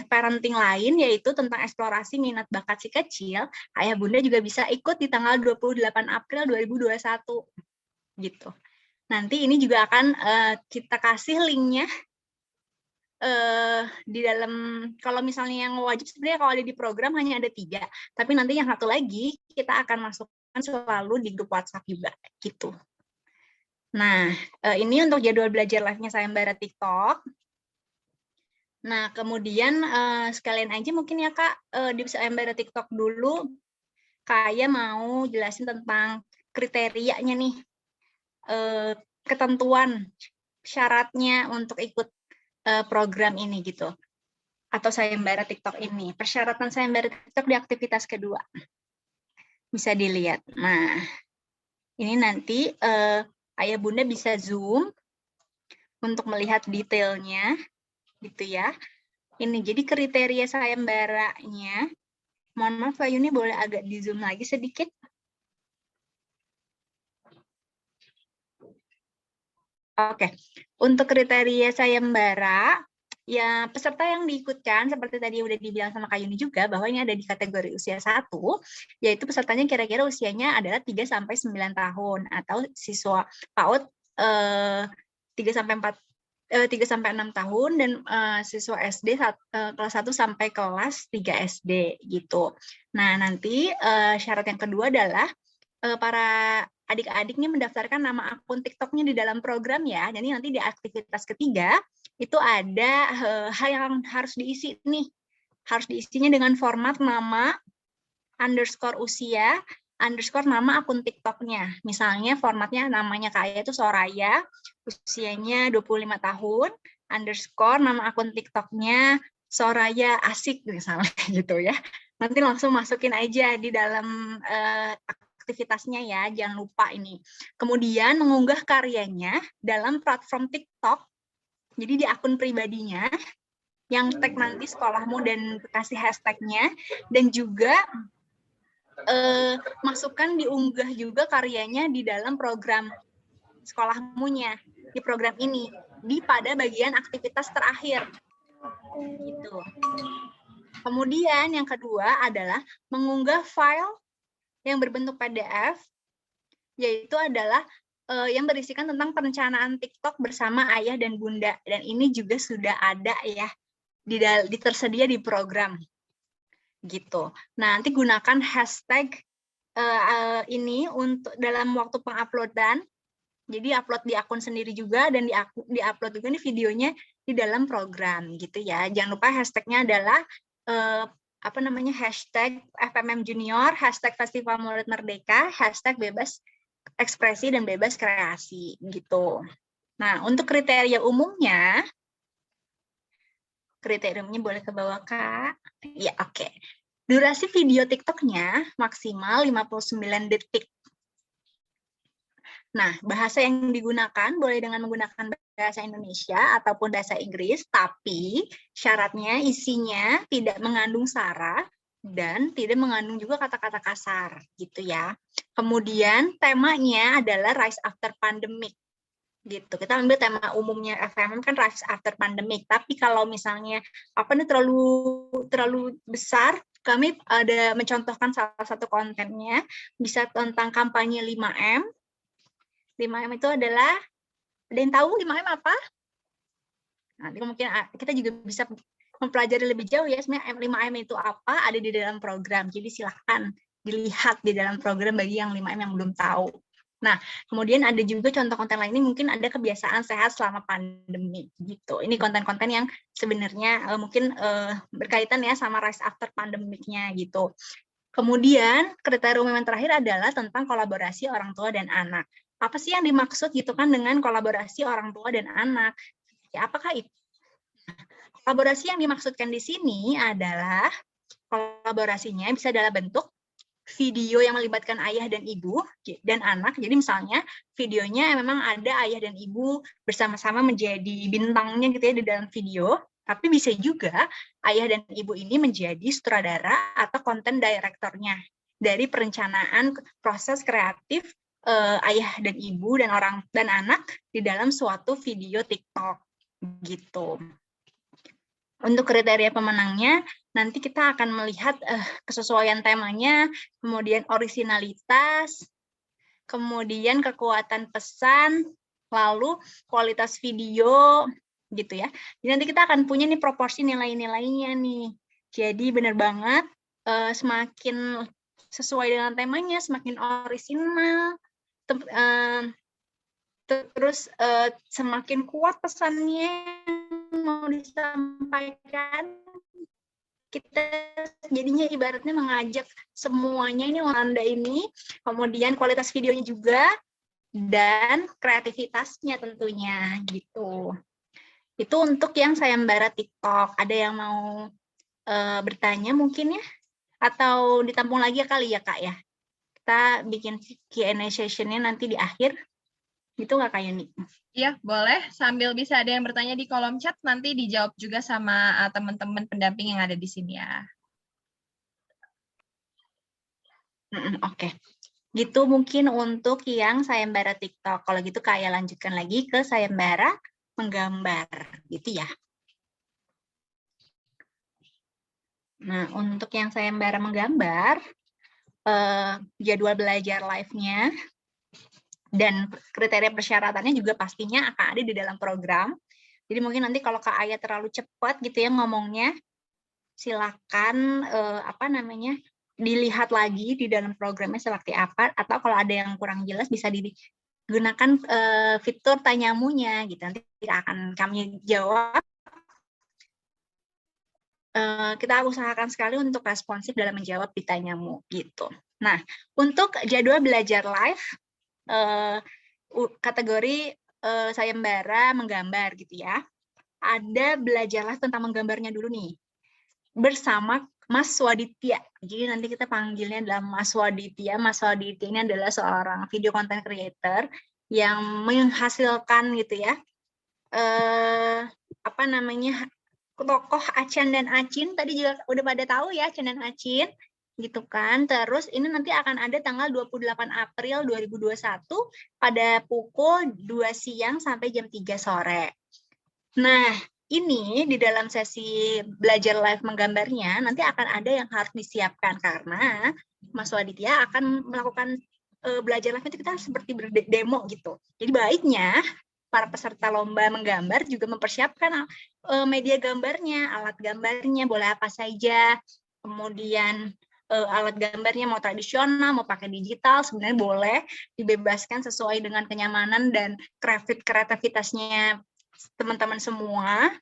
parenting lain yaitu tentang eksplorasi minat bakat si kecil, ayah bunda juga bisa ikut di tanggal 28 April 2021 gitu. Nanti ini juga akan kita kasih linknya di dalam, kalau misalnya yang wajib sebenarnya kalau ada di program hanya ada 3, tapi nanti yang satu lagi kita akan masukkan selalu di grup WhatsApp juga gitu. Nah, ini untuk jadwal belajar live-nya Sayembara TikTok. Nah, kemudian sekalian aja mungkin ya Kak, di Sayembara TikTok dulu, Kak mau jelasin tentang kriterianya nih, ketentuan syaratnya untuk ikut program ini gitu, atau Sayembara TikTok ini. Persyaratan Sayembara TikTok di aktivitas kedua. Bisa dilihat. Nah, ini nanti ayah bunda bisa zoom untuk melihat detailnya. Gitu ya. Ini jadi kriteria sayembaranya. Mohon maaf Pak Yuni, boleh agak di zoom lagi sedikit. Oke. Untuk kriteria sayembara, ya peserta yang diikutkan seperti tadi udah dibilang sama Kak Yuni juga bahwa ini ada di kategori usia 1, yaitu pesertanya kira-kira usianya adalah 3 sampai 9 tahun atau siswa PAUD 3 sampai 6 tahun dan siswa SD kelas 1 sampai kelas 3 SD gitu. Nah, nanti syarat yang kedua adalah para adik-adiknya mendaftarkan nama akun TikToknya di dalam program ya. Jadi nanti di aktivitas ketiga itu ada hal yang harus diisi nih. Harus diisinya dengan format nama _ usia _ nama akun TikToknya. Misalnya formatnya namanya kayak itu Soraya, usianya 25 tahun, _ nama akun TikToknya Soraya Asik misalnya gitu ya. Nanti langsung masukin aja di dalam aktivitasnya ya, jangan lupa ini. Kemudian mengunggah karyanya dalam platform TikTok, jadi di akun pribadinya, yang tag nanti sekolahmu dan kasih hashtagnya, dan juga masukkan diunggah juga karyanya di dalam program sekolahmunya di program ini pada bagian aktivitas terakhir gitu. Kemudian yang kedua adalah mengunggah file yang berbentuk PDF, yaitu adalah yang berisikan tentang perencanaan TikTok bersama ayah dan bunda, dan ini juga sudah ada ya tersedia di program gitu. Nah, nanti gunakan hashtag ini untuk dalam waktu penguploadan. Jadi upload di akun sendiri juga dan di-upload juga nih videonya di dalam program gitu ya. Jangan lupa hashtagnya adalah hashtag FMM Junior, hashtag Festival Murid Merdeka, hashtag bebas ekspresi dan bebas kreasi gitu. Nah, untuk kriteria umumnya boleh ke bawah Kak. Ya, oke. Durasi video TikToknya maksimal 59 detik. Nah, bahasa yang digunakan boleh dengan menggunakan bahasa Indonesia ataupun bahasa Inggris, tapi syaratnya isinya tidak mengandung sara dan tidak mengandung juga kata-kata kasar, gitu ya. Kemudian temanya adalah Rise After Pandemic. Gitu. Kita ambil tema umumnya FMM kan Rise After Pandemic, tapi kalau misalnya terlalu besar, kami ada mencontohkan salah satu kontennya bisa tentang kampanye 5M. 5M itu adalah, ada yang tahu 5M apa? Nanti mungkin kita juga bisa mempelajari lebih jauh ya sebenarnya 5M itu apa, ada di dalam program. Jadi silahkan dilihat di dalam program bagi yang 5M yang belum tahu. Nah, kemudian ada juga contoh konten lainnya mungkin ada kebiasaan sehat selama pandemi gitu. Ini konten-konten yang sebenarnya mungkin berkaitan ya sama Rise After Pandemic-nya gitu. Kemudian kriteria umum yang terakhir adalah tentang kolaborasi orang tua dan anak. Apa sih yang dimaksud gitu kan dengan kolaborasi orang tua dan anak? Ya, apakah itu? Kolaborasi yang dimaksudkan di sini adalah kolaborasinya bisa dalam bentuk video yang melibatkan ayah dan ibu dan anak. Jadi misalnya videonya memang ada ayah dan ibu bersama-sama menjadi bintangnya gitu ya di dalam video. Tapi bisa juga ayah dan ibu ini menjadi sutradara atau konten direktornya dari perencanaan proses kreatif ayah dan ibu dan anak di dalam suatu video TikTok gitu. Untuk kriteria pemenangnya nanti kita akan melihat kesesuaian temanya, kemudian originalitas, kemudian kekuatan pesan, lalu kualitas video gitu ya. Jadi nanti kita akan punya nih proporsi nilai-nilainya nih. Jadi benar banget semakin sesuai dengan temanya, semakin orisinal, terus semakin kuat pesannya mau disampaikan, kita jadinya ibaratnya mengajak semuanya ini Anda ini, kemudian kualitas videonya juga, dan kreativitasnya tentunya gitu. Itu untuk yang sayembara TikTok. Ada yang mau bertanya mungkin ya? Atau ditampung lagi kali ya Kak ya? Kita bikin Q&A session-nya nanti di akhir. Gitu nggak Kak Yuni? Iya, boleh. Sambil bisa ada yang bertanya di kolom chat, nanti dijawab juga sama teman-teman pendamping yang ada di sini ya. Oke. Gitu mungkin untuk yang sayembara TikTok. Kalau gitu Kak, lanjutkan lagi ke sayembara menggambar, gitu ya. Nah, untuk yang sayembara menggambar, jadwal belajar live-nya dan kriteria persyaratannya juga pastinya akan ada di dalam program. Jadi mungkin nanti kalau Kak Aya terlalu cepat gitu ya ngomongnya, silakan dilihat lagi di dalam programnya seperti apa, atau kalau ada yang kurang jelas bisa digunakan fitur tanyamunya gitu, nanti akan kami jawab. Kita usahakan sekali untuk responsif dalam menjawab ditanyamu gitu. Nah, untuk jadwal belajar live kategori sayembara menggambar gitu ya, ada belajar live tentang menggambarnya dulu nih bersama Mas Swaditya. Jadi nanti kita panggilnya adalah Mas Swaditya. Mas Swaditya ini adalah seorang video content creator yang menghasilkan gitu ya, tokoh Achan dan Acin. Tadi juga udah pada tahu ya Achan dan Acin gitu kan. Terus ini nanti akan ada tanggal 28 April 2021 pada pukul 2 siang sampai jam 3 sore. Nah, ini di dalam sesi belajar live menggambarnya nanti akan ada yang harus disiapkan karena Mas Waditya akan melakukan belajar live itu kita seperti berdemo gitu. Jadi baiknya para peserta lomba menggambar juga mempersiapkan media gambarnya, alat gambarnya boleh apa saja, kemudian alat gambarnya mau tradisional, mau pakai digital, sebenarnya boleh dibebaskan sesuai dengan kenyamanan dan kreativitasnya teman-teman semua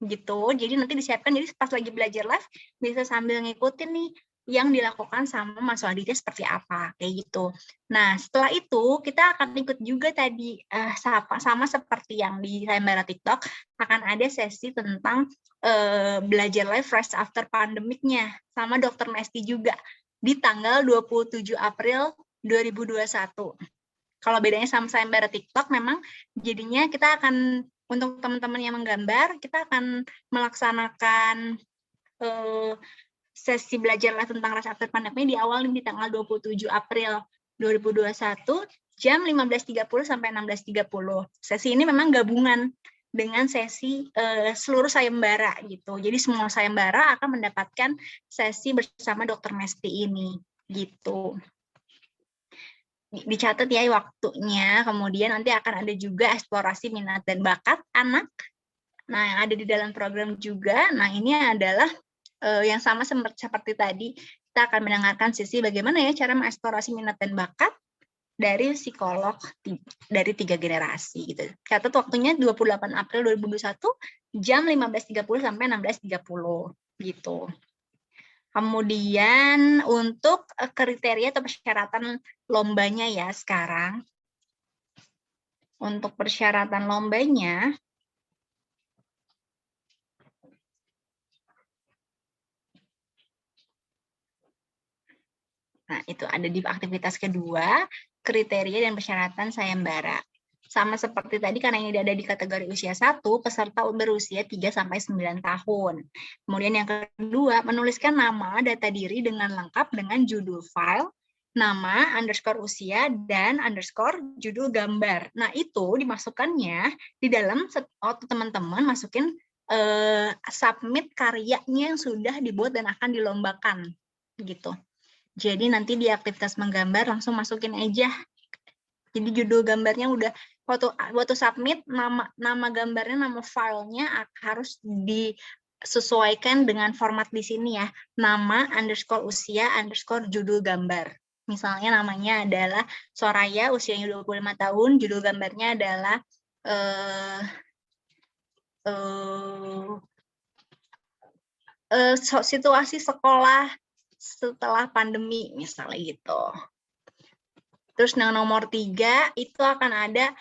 gitu. Jadi nanti disiapkan, jadi pas lagi belajar live bisa sambil ngikutin nih yang dilakukan sama Mas Waditya seperti apa kayak gitu. Nah, setelah itu kita akan ikut juga tadi sama seperti yang di sayembara TikTok, akan ada sesi tentang belajar live fresh after pandemic-nya sama Dr. Mesti juga di tanggal 27 April 2021. Kalau bedanya sama sayembara TikTok, memang jadinya kita akan, untuk teman-teman yang menggambar, kita akan melaksanakan sesi belajar live tentang fresh after pandemic di awal di tanggal 27 April 2021 jam 15.30 sampai 16.30. Sesi ini memang gabungan dengan sesi seluruh sayembara gitu. Jadi semua sayembara akan mendapatkan sesi bersama Dr. Mesti ini gitu. Dicatat ya waktunya, kemudian nanti akan ada juga eksplorasi minat dan bakat anak. Nah, yang ada di dalam program juga, nah ini adalah yang sama seperti tadi, kita akan mendengarkan sisi bagaimana ya cara mengeksplorasi minat dan bakat dari psikolog dari 3 generasi gitu. Catat waktunya 28 April 2021 jam 15.30 sampai 16.30 gitu. Kemudian untuk kriteria atau persyaratan lombanya ya sekarang. Untuk persyaratan lombanya, nah itu ada di aktivitas kedua, kriteria dan persyaratan sayembara. Sama seperti tadi, karena ini ada di kategori usia 1, peserta berusia 3-9 tahun. Kemudian yang kedua, menuliskan nama, data diri dengan lengkap dengan judul file, nama, _usia, dan _judul gambar. Nah, itu dimasukkannya di dalam waktu teman-teman masukin submit karyanya yang sudah dibuat dan akan dilombakan. Gitu. Jadi nanti di aktivitas menggambar langsung masukin aja. Jadi judul gambarnya udah waktu submit, nama gambarnya, nama filenya harus disesuaikan dengan format di sini ya. Nama _usia _judul gambar. Misalnya namanya adalah Soraya, usianya 25 tahun, judul gambarnya adalah situasi sekolah setelah pandemi, misalnya gitu. Terus yang nomor 3 itu akan ada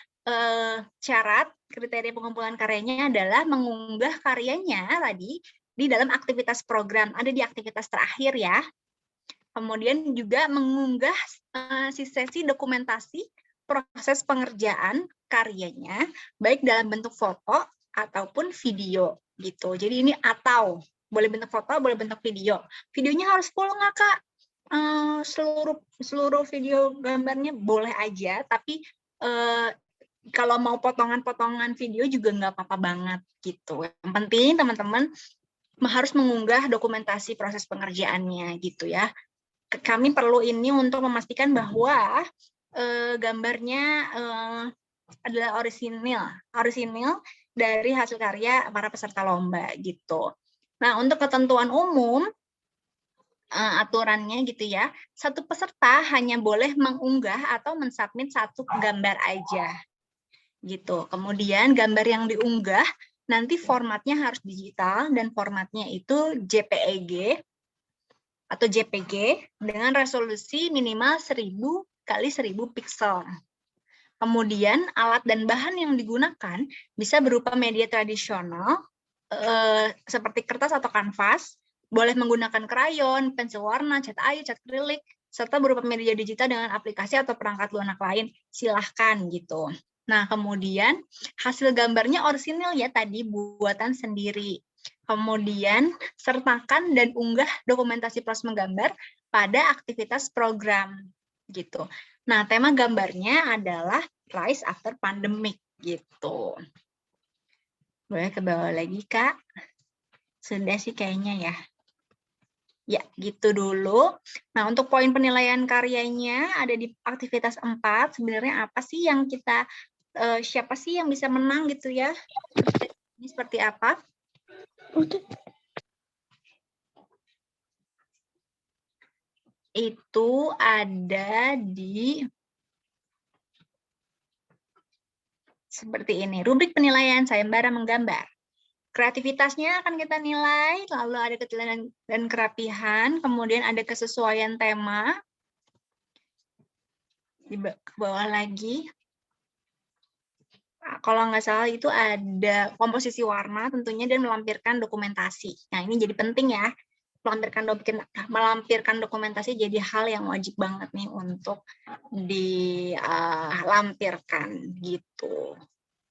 syarat kriteria pengumpulan karyanya adalah mengunggah karyanya tadi di dalam aktivitas program, ada di aktivitas terakhir ya. Kemudian juga mengunggah sesi dokumentasi proses pengerjaan karyanya baik dalam bentuk foto ataupun video gitu. Jadi ini atau boleh bentuk foto, boleh bentuk video. Videonya harus full nggak Kak? Seluruh video gambarnya boleh aja, tapi kalau mau potongan-potongan video juga nggak apa-apa banget gitu. Yang penting teman-teman harus mengunggah dokumentasi proses pengerjaannya gitu ya. Kami perlu ini untuk memastikan bahwa gambarnya adalah orisinil dari hasil karya para peserta lomba gitu. Nah, untuk ketentuan umum aturannya gitu ya, satu peserta hanya boleh mengunggah atau mensubmit satu gambar aja gitu. Kemudian gambar yang diunggah nanti formatnya harus digital dan formatnya itu JPEG atau JPG dengan resolusi minimal 1000 x 1000 pixel. Kemudian alat dan bahan yang digunakan bisa berupa media tradisional seperti kertas atau kanvas, boleh menggunakan krayon, pensil warna, cat air, cat akrilik, serta berupa media digital dengan aplikasi atau perangkat lunak lain. Silahkan gitu. Nah, kemudian hasil gambarnya orisinil ya tadi, buatan sendiri. Kemudian sertakan dan unggah dokumentasi proses menggambar pada aktivitas program gitu. Nah, tema gambarnya adalah Rise After Pandemic gitu. Boleh ke bawah lagi, Kak? Sudah sih kayaknya ya. Ya, gitu dulu. Nah, untuk poin penilaian karyanya ada di aktivitas 4. Sebenarnya apa sih yang kita, siapa sih yang bisa menang gitu ya? Ini seperti apa? Itu ada di seperti ini. Rubrik penilaian sayembara menggambar. Kreativitasnya akan kita nilai, lalu ada keteladanan dan kerapihan, kemudian ada kesesuaian tema. Di bawah lagi. Kalau nggak salah itu ada komposisi warna tentunya dan melampirkan dokumentasi. Nah, ini jadi penting ya. Melampirkan dokumentasi jadi hal yang wajib banget nih untuk dilampirkan gitu.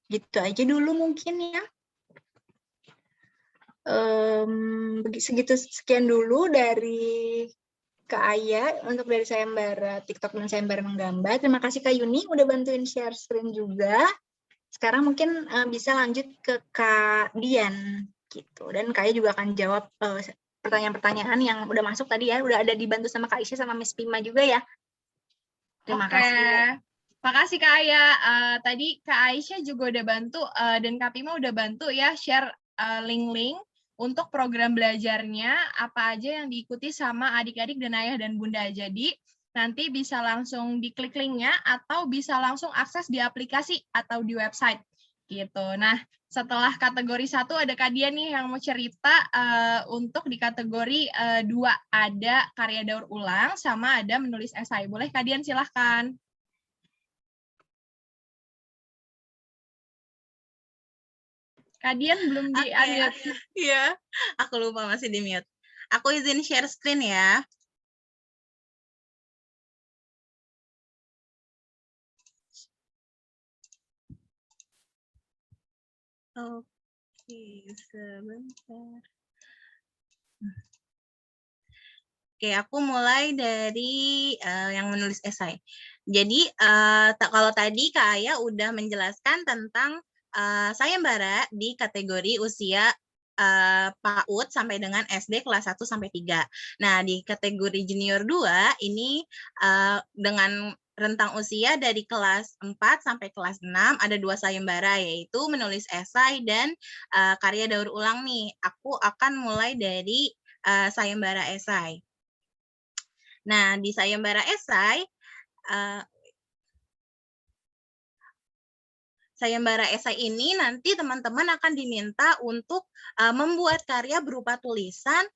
Gitu aja dulu mungkin ya. Sekian dulu dari Kak Aya untuk dari sayembara TikTok dan sayembara menggambar. Terima kasih Kak Yuni udah bantuin share screen juga. Sekarang mungkin bisa lanjut ke Kak Dian gitu. Dan Kak Aya juga akan jawab pertanyaan-pertanyaan yang udah masuk tadi ya, udah ada dibantu sama Kak Aisyah sama Miss Pima juga ya. Terima kasih. Makasih Kak Aya. Tadi Kak Aisyah juga udah bantu dan Kak Pima udah bantu ya share link-link untuk program belajarnya apa aja yang diikuti sama adik-adik dan ayah dan bunda. Jadi nanti bisa langsung diklik linknya atau bisa langsung akses di aplikasi atau di website. gitu. Nah, setelah kategori 1 ada Kak Dian nih yang mau cerita untuk di kategori 2 ada karya daur ulang sama ada menulis esai. Boleh Kak Dian silahkan. Kak Dian belum di-unmute. Iya, aku lupa masih di mute. Aku izin share screen ya. Oke, sebentar. Oke, aku mulai dari yang menulis esai. Jadi, kalau tadi Kak Aya udah menjelaskan tentang sayembara di kategori usia PAUD sampai dengan SD kelas 1 sampai 3. Nah, di kategori junior 2 ini dengan rentang usia dari kelas 4 sampai kelas 6 ada 2 sayembara, yaitu menulis esai dan karya daur ulang nih. Aku akan mulai dari sayembara esai. Nah, di sayembara esai, sayembara esai ini nanti teman-teman akan diminta untuk membuat karya berupa tulisan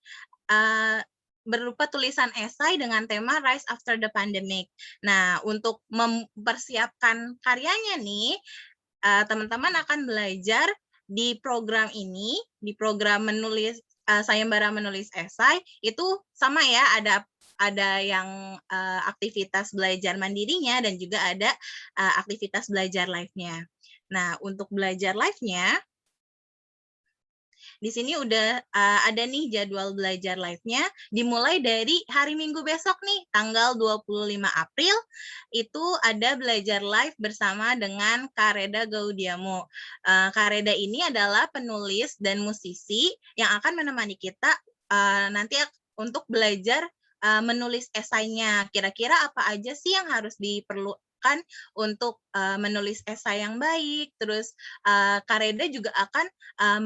esai dengan tema Rise After the Pandemic. Nah, untuk mempersiapkan karyanya nih, teman-teman akan belajar di program ini, di program menulis sayembara menulis esai, itu sama ya, ada yang aktivitas belajar mandirinya dan juga ada aktivitas belajar live-nya. Nah, untuk belajar live-nya, di sini udah ada nih jadwal belajar live-nya, dimulai dari hari Minggu besok nih, tanggal 25 April, itu ada belajar live bersama dengan Kareda Gaudiamo. Kareda ini adalah penulis dan musisi yang akan menemani kita nanti untuk belajar menulis esainya. Kira-kira apa aja sih yang harus diperlukan untuk menulis esai yang baik. Terus Kareda juga akan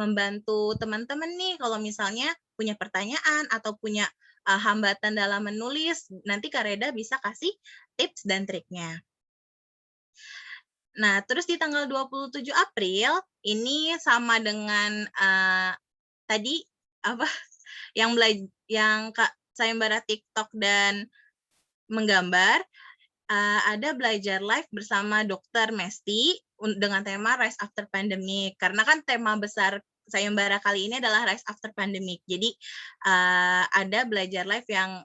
membantu teman-teman nih kalau misalnya punya pertanyaan atau punya hambatan dalam menulis, nanti Kareda bisa kasih tips dan triknya. Nah, terus di tanggal 27 April ini sama dengan tadi apa yang Kak sayembara TikTok dan menggambar, ada belajar live bersama Dr. Mesti dengan tema Rise After Pandemic. Karena kan tema besar sayembara kali ini adalah Rise After Pandemic. Jadi ada belajar live yang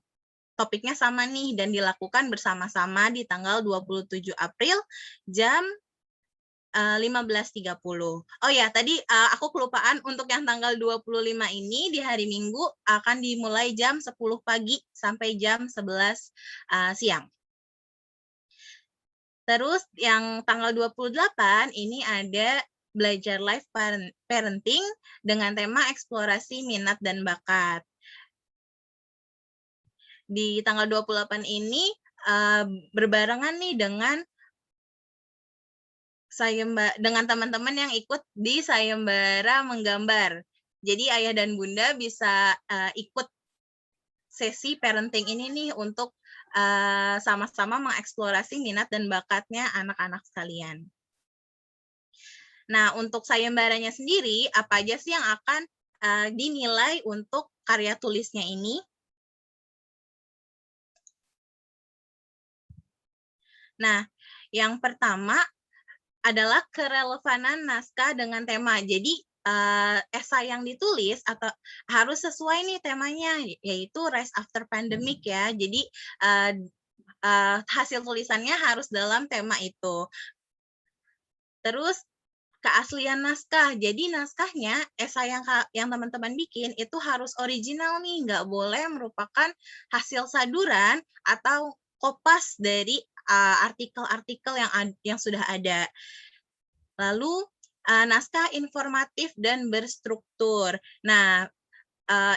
topiknya sama nih dan dilakukan bersama-sama di tanggal 27 April jam 15.30. Oh ya, tadi aku kelupaan untuk yang tanggal 25 ini di hari Minggu akan dimulai jam 10 pagi sampai jam 11 siang. Terus yang tanggal 28 ini ada belajar live parenting dengan tema eksplorasi minat dan bakat. Di tanggal 28 ini berbarengan nih dengan teman-teman yang ikut di sayembara menggambar. Jadi ayah dan bunda bisa ikut sesi parenting ini nih untuk sama-sama mengeksplorasi minat dan bakatnya anak-anak sekalian. Nah, untuk sayembaranya sendiri, apa aja sih yang akan dinilai untuk karya tulisnya ini? Nah, yang pertama adalah kerelevanan naskah dengan tema. Jadi, esai yang ditulis atau harus sesuai nih temanya, yaitu Rise After Pandemic ya. Jadi, hasil tulisannya harus dalam tema itu. Terus, keaslian naskah. Jadi, naskahnya, esai yang teman-teman bikin itu harus original nih, nggak boleh merupakan hasil saduran atau kopas dari artikel-artikel yang sudah ada. Lalu naskah informatif dan berstruktur. Nah,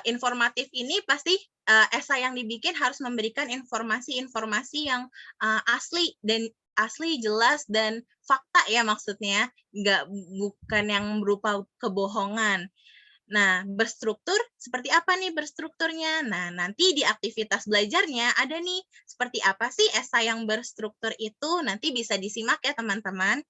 informatif ini pasti esai yang dibikin harus memberikan informasi-informasi yang asli, jelas dan fakta ya maksudnya, bukan yang berupa kebohongan. Nah, berstruktur, seperti apa nih berstrukturnya? Nah, nanti di aktivitas belajarnya ada nih, seperti apa sih esai yang berstruktur itu, nanti bisa disimak ya teman-teman.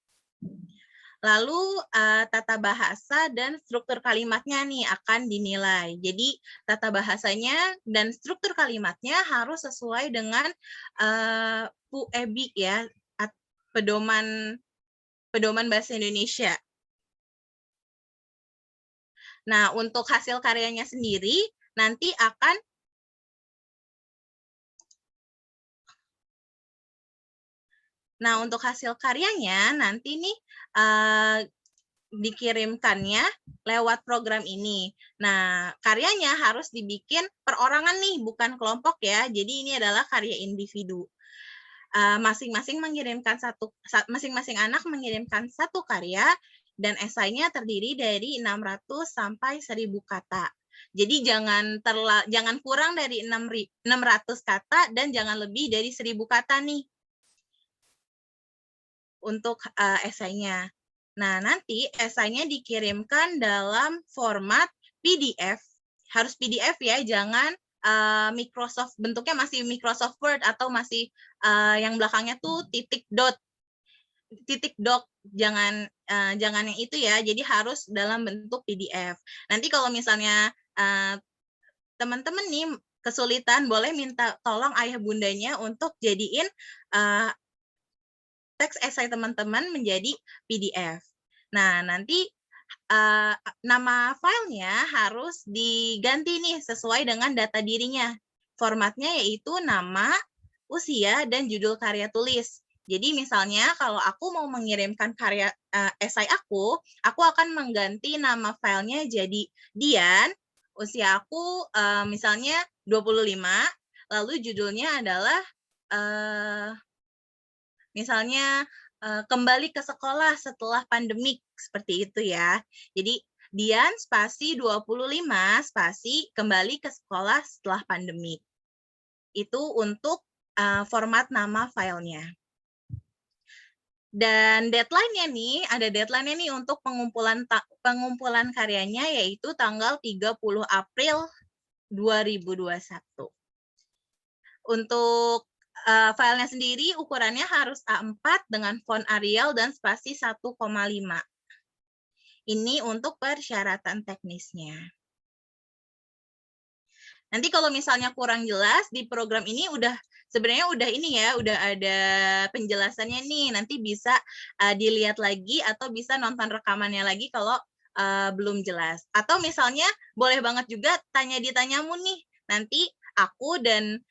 Lalu tata bahasa dan struktur kalimatnya nih akan dinilai. Jadi tata bahasanya dan struktur kalimatnya harus sesuai dengan PUEBIK ya, pedoman bahasa Indonesia. Nah, untuk hasil karyanya sendiri nanti akan untuk hasil karyanya nanti nih dikirimkannya lewat program ini. Nah, karyanya harus dibikin perorangan nih, bukan kelompok ya. Jadi ini adalah karya individu. Masing-masing anak mengirimkan satu karya dan esainya terdiri dari 600 sampai 1000 kata. Jadi jangan kurang dari 600 kata dan jangan lebih dari 1000 kata nih untuk esainya. Nah, nanti esainya dikirimkan dalam format PDF. Harus PDF ya, jangan Microsoft, bentuknya masih Microsoft Word atau masih yang belakangnya tuh titik doc, jangan yang itu ya. Jadi harus dalam bentuk PDF. Nanti kalau misalnya teman-teman nih kesulitan, boleh minta tolong ayah bundanya untuk jadiin teks esai teman-teman menjadi PDF. Nah, nanti nama filenya harus diganti nih sesuai dengan data dirinya. Formatnya yaitu nama, usia, dan judul karya tulis. Jadi misalnya kalau aku mau mengirimkan karya esai aku akan mengganti nama filenya jadi Dian, usia aku misalnya 25, lalu judulnya adalah misalnya kembali ke sekolah setelah pandemik, seperti itu ya. Jadi Dian spasi 25 spasi kembali ke sekolah setelah pandemik. Itu untuk format nama filenya. Dan deadline-nya nih, ada deadline-nya nih untuk pengumpulan karyanya yaitu tanggal 30 April 2021. Untuk filenya sendiri ukurannya harus A4 dengan font Arial dan spasi 1,5. Ini untuk persyaratan teknisnya. Nanti kalau misalnya kurang jelas di program ini sebenarnya udah ada penjelasannya nih. Nanti bisa dilihat lagi atau bisa nonton rekamannya lagi kalau belum jelas. Atau misalnya boleh banget juga ditanyamu nih. Nanti aku dan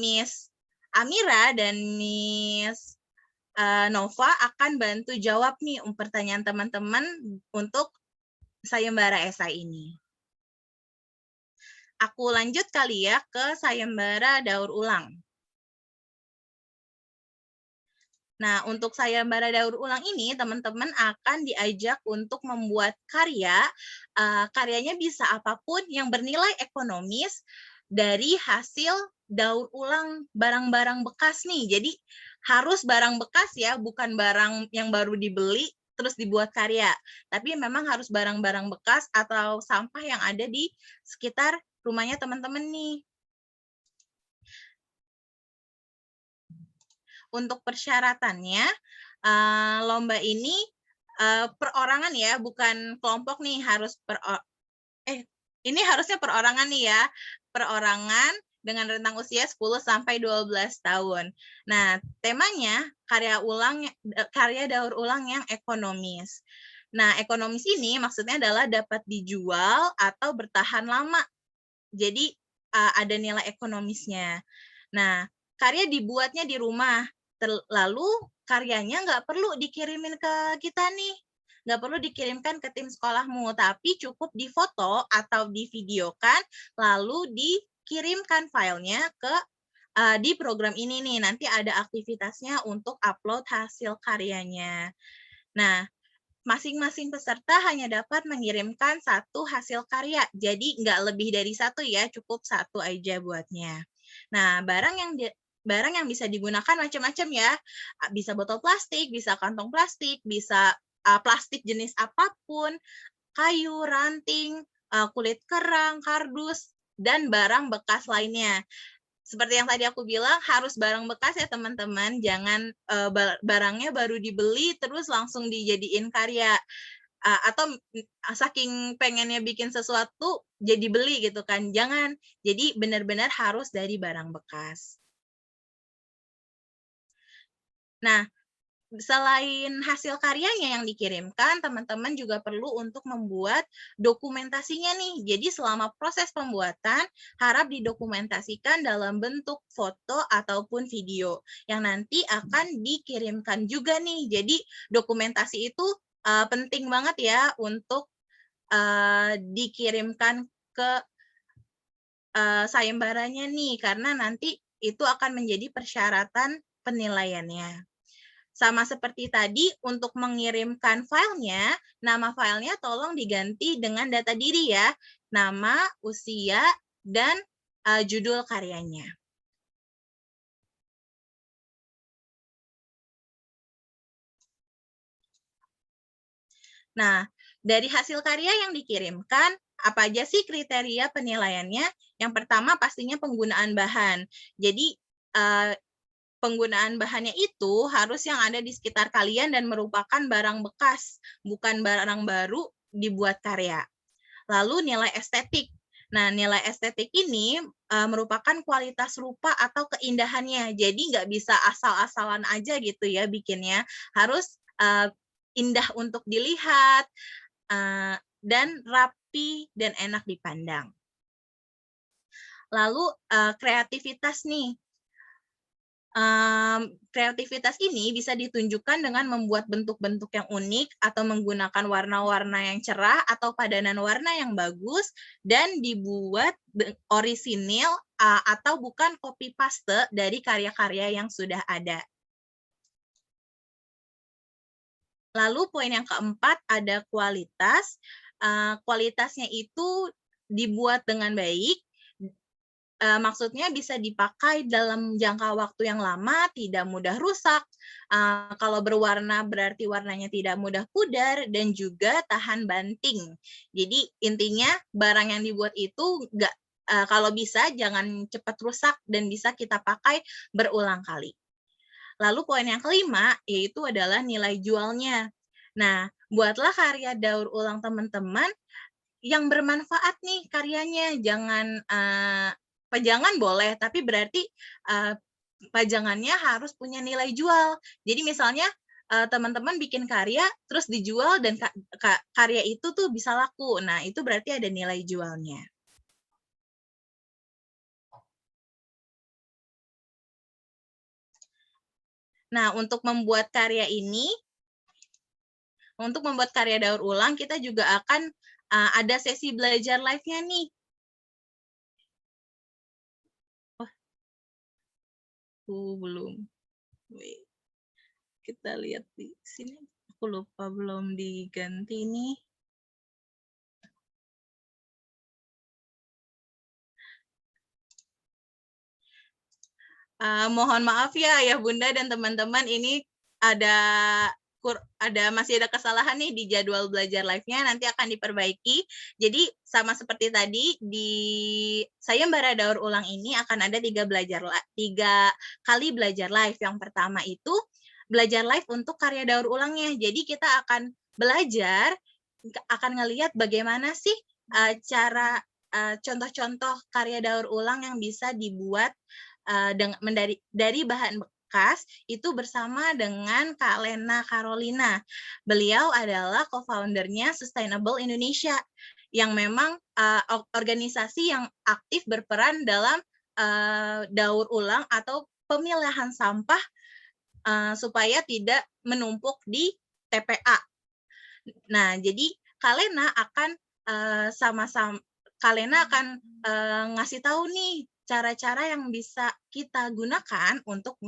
Miss Amira dan Miss Nova akan bantu jawab nih pertanyaan teman-teman untuk sayembara esai ini. Aku lanjut kali ya ke sayembara daur ulang. Nah, untuk sayembara daur ulang ini, teman-teman akan diajak untuk membuat karya. Karyanya bisa apapun yang bernilai ekonomis dari hasil daur ulang barang-barang bekas nih. Jadi harus barang bekas ya, bukan barang yang baru dibeli terus dibuat karya. Tapi memang harus barang-barang bekas atau sampah yang ada di sekitar rumahnya teman-teman nih. Untuk persyaratannya, lomba ini perorangan ya, bukan kelompok nih, ini harusnya perorangan nih ya, perorangan dengan rentang usia 10 sampai 12 tahun. Nah, temanya karya daur ulang yang ekonomis. Nah, ekonomis ini maksudnya adalah dapat dijual atau bertahan lama. Jadi ada nilai ekonomisnya. Nah, karya dibuatnya di rumah. Lalu karyanya nggak perlu dikirimin ke kita nih. Nggak perlu dikirimkan ke tim sekolahmu, tapi cukup difoto atau divideokan, lalu dikirimkan filenya ke di program ini nih. Nanti ada aktivitasnya untuk upload hasil karyanya. Nah, masing-masing peserta hanya dapat mengirimkan satu hasil karya. Jadi nggak lebih dari satu ya, cukup satu aja buatnya. Nah, barang yang bisa digunakan macam-macam ya. Bisa botol plastik, bisa kantong plastik, bisa plastik jenis apapun, kayu, ranting, kulit kerang, kardus, dan barang bekas lainnya. seperti yang tadi aku bilang, harus barang bekas ya teman-teman. Jangan barangnya baru dibeli terus langsung dijadiin karya. Atau saking pengennya bikin sesuatu jadi beli gitu kan. Jangan. Jadi benar-benar harus dari barang bekas. Nah, selain hasil karyanya yang dikirimkan, teman-teman juga perlu untuk membuat dokumentasinya nih. Jadi selama proses pembuatan, harap didokumentasikan dalam bentuk foto ataupun video yang nanti akan dikirimkan juga nih. Jadi dokumentasi itu penting banget ya untuk dikirimkan ke sayembaranya nih, karena nanti itu akan menjadi persyaratan penilaiannya. Sama seperti tadi, untuk mengirimkan filenya, nama filenya tolong diganti dengan data diri ya. Nama, usia, dan judul karyanya. Nah, dari hasil karya yang dikirimkan, apa aja sih kriteria penilaiannya? Yang pertama pastinya penggunaan bahan. Jadi, penggunaan bahannya itu harus yang ada di sekitar kalian dan merupakan barang bekas, bukan barang baru dibuat karya. Lalu nilai estetik. Nah, nilai estetik ini merupakan kualitas rupa atau keindahannya. Jadi nggak bisa asal-asalan aja gitu ya bikinnya. Harus indah untuk dilihat, dan rapi dan enak dipandang. Lalu kreativitas nih. Kreativitas ini bisa ditunjukkan dengan membuat bentuk-bentuk yang unik atau menggunakan warna-warna yang cerah atau padanan warna yang bagus dan dibuat orisinil atau bukan copy paste dari karya-karya yang sudah ada. Lalu poin yang keempat ada kualitas. Kualitasnya itu dibuat dengan baik. Maksudnya bisa dipakai dalam jangka waktu yang lama, tidak mudah rusak. Kalau berwarna berarti warnanya tidak mudah pudar dan juga tahan banting. Jadi intinya barang yang dibuat itu kalau bisa jangan cepat rusak dan bisa kita pakai berulang kali. Lalu poin yang kelima yaitu adalah nilai jualnya. Nah, buatlah karya daur ulang teman-teman yang bermanfaat nih karyanya. Jangan pajangan boleh, tapi berarti pajangannya harus punya nilai jual. Jadi misalnya teman-teman bikin karya, terus dijual dan karya itu tuh bisa laku. Nah, itu berarti ada nilai jualnya. Nah, untuk membuat karya ini, untuk membuat karya daur ulang, kita juga akan ada sesi belajar live-nya nih. Belum. Wait. Kita lihat di sini. Aku lupa belum diganti nih. Mohon maaf ya Ayah Bunda dan teman-teman, ini masih ada kesalahan nih di jadwal belajar live-nya, nanti akan diperbaiki. Jadi sama seperti tadi di sayembara daur ulang ini akan ada 3 kali belajar live. Yang pertama itu belajar live untuk karya daur ulangnya. Jadi kita akan belajar, akan ngelihat bagaimana sih cara contoh-contoh karya daur ulang yang bisa dibuat dari bahan bekas itu bersama dengan Kak Lena Carolina. Beliau adalah co-foundernya Sustainable Indonesia yang memang organisasi yang aktif berperan dalam daur ulang atau pemilahan sampah supaya tidak menumpuk di TPA. Nah, jadi Kak Lena akan ngasih tahu nih cara-cara yang bisa kita gunakan untuk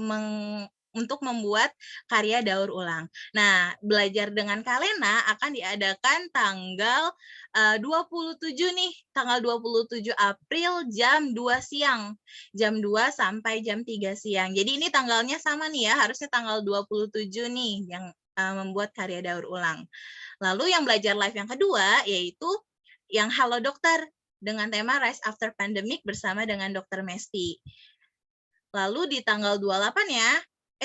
membuat karya daur ulang. Nah, belajar dengan Kak Lena akan diadakan tanggal 27 nih, tanggal 27 April jam 2 siang. Jam 2 sampai jam 3 siang. Jadi ini tanggalnya sama nih ya, harusnya tanggal 27 nih yang membuat karya daur ulang. Lalu yang belajar live yang kedua yaitu yang Halo Dokter dengan tema Rise After Pandemic bersama dengan Dr. Mesti. Lalu di tanggal 28 ya,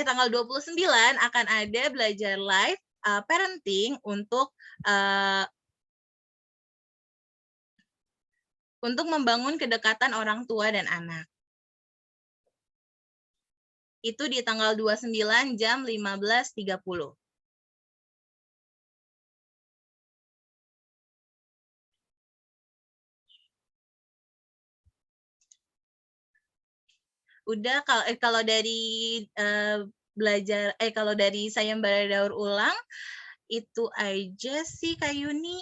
tanggal 29 akan ada belajar live parenting untuk membangun kedekatan orang tua dan anak. Itu di tanggal 29 jam 15.30. Udah, kalau dari kalau dari sayembara daur ulang itu aja sih Kak Yuni.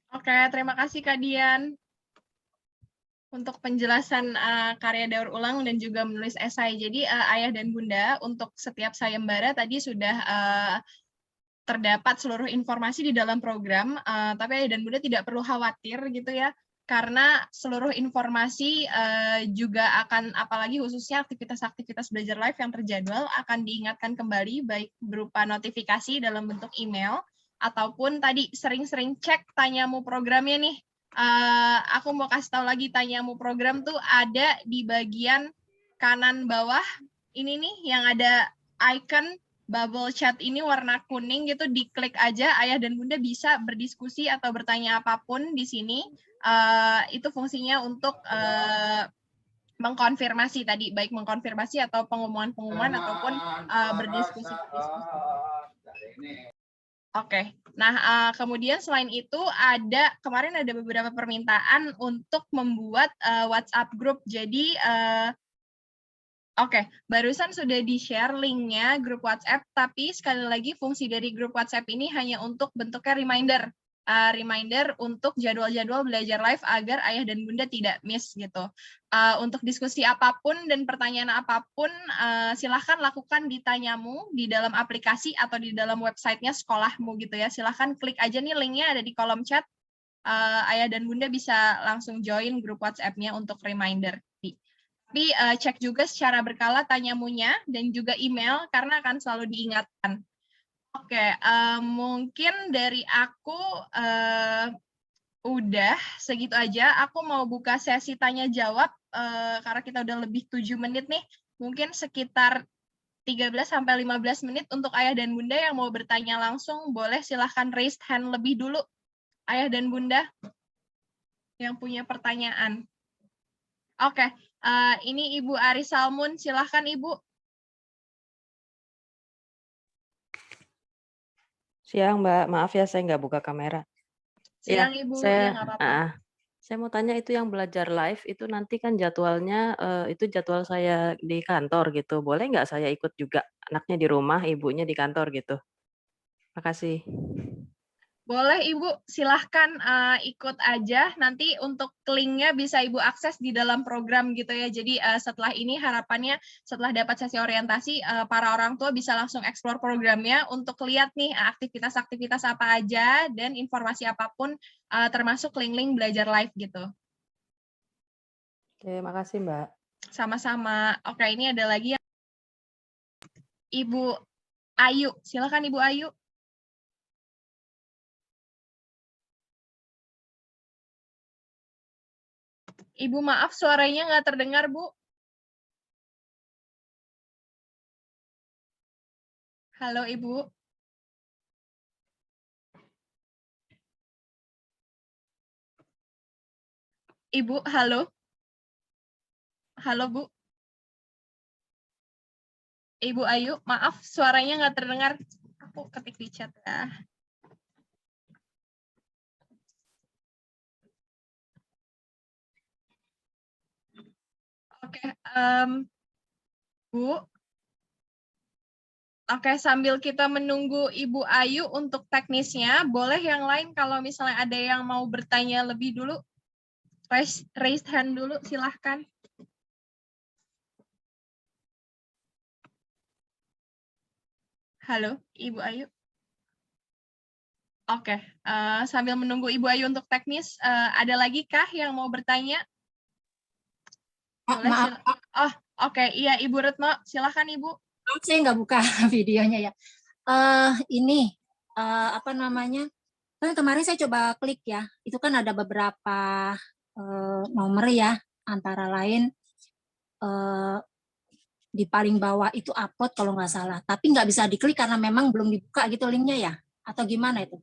Oke, terima kasih Kak Dian untuk penjelasan karya daur ulang dan juga menulis esai. Jadi Ayah dan Bunda untuk setiap sayembara tadi sudah terdapat seluruh informasi di dalam program, tapi Ayah dan Bunda tidak perlu khawatir gitu ya, karena seluruh informasi juga akan, apalagi khususnya aktivitas-aktivitas belajar live yang terjadwal, akan diingatkan kembali, baik berupa notifikasi dalam bentuk email, ataupun tadi sering-sering cek tanyamu programnya nih. Aku mau kasih tahu lagi, tanyamu program tuh ada di bagian kanan bawah, ini nih yang ada icon bubble chat ini warna kuning gitu, diklik aja, Ayah dan Bunda bisa berdiskusi atau bertanya apapun di sini. Itu fungsinya untuk mengkonfirmasi tadi, baik mengkonfirmasi atau pengumuman-pengumuman ataupun berdiskusi. Oke, nah kemudian selain itu kemarin ada beberapa permintaan untuk membuat WhatsApp group. Jadi Oke, barusan sudah di-share linknya grup WhatsApp, tapi sekali lagi fungsi dari grup WhatsApp ini hanya untuk bentuknya reminder. Reminder untuk jadwal-jadwal belajar live agar Ayah dan Bunda tidak miss gitu. Untuk diskusi apapun dan pertanyaan apapun, silahkan lakukan di Tanyamu di dalam aplikasi atau di dalam websitenya sekolahmu gitu ya. Silahkan klik aja nih linknya ada di kolom chat. Ayah dan Bunda bisa langsung join grup WhatsApp-nya untuk reminder. Tapi cek juga secara berkala tanyamunya dan juga email karena akan selalu diingatkan. Oke, mungkin dari aku udah segitu aja. Aku mau buka sesi tanya jawab karena kita udah lebih 7 menit nih. Mungkin sekitar 13-15 menit untuk Ayah dan Bunda yang mau bertanya langsung, boleh silahkan raise hand lebih dulu. Ayah dan Bunda yang punya pertanyaan. Oke, ini Ibu Ari Salmun, silahkan Ibu. Siang Mbak, maaf ya saya nggak buka kamera. Siang Ya, Ibu, saya, ya nggak apa-apa. Saya mau tanya itu yang belajar live itu nanti kan jadwalnya itu jadwal saya di kantor gitu. Boleh nggak saya ikut juga? Anaknya di rumah, ibunya di kantor gitu. Makasih. Boleh Ibu, silahkan ikut aja. Nanti untuk linknya bisa Ibu akses di dalam program gitu ya. Jadi setelah ini harapannya setelah dapat sesi orientasi, para orang tua bisa langsung explore programnya untuk lihat nih aktivitas-aktivitas apa aja dan informasi apapun termasuk link-link belajar live gitu. Oke, makasih Mbak. Sama-sama. Oke, ini ada lagi yang Ibu Ayu. Silakan Ibu Ayu. Ibu maaf suaranya nggak terdengar, Bu. Halo, Ibu. Ibu, halo. Halo, Bu. Ibu Ayu, maaf suaranya nggak terdengar. Aku ketik di chat ya. Oke, Bu. Oke, sambil kita menunggu Ibu Ayu untuk teknisnya, boleh yang lain kalau misalnya ada yang mau bertanya lebih dulu, raise hand dulu, silahkan. Halo, Ibu Ayu. Oke, sambil menunggu Ibu Ayu untuk teknis, ada lagi kah yang mau bertanya? Boleh, Maaf. Oh, oke. Iya, Ibu Retno, silahkan Ibu. Saya nggak buka videonya ya. Ini apa namanya? Kan kemarin saya coba klik ya. Itu kan ada beberapa nomor ya, antara lain eh, di paling bawah itu upload kalau nggak salah, tapi nggak bisa diklik karena memang belum dibuka gitu linknya ya, atau gimana itu?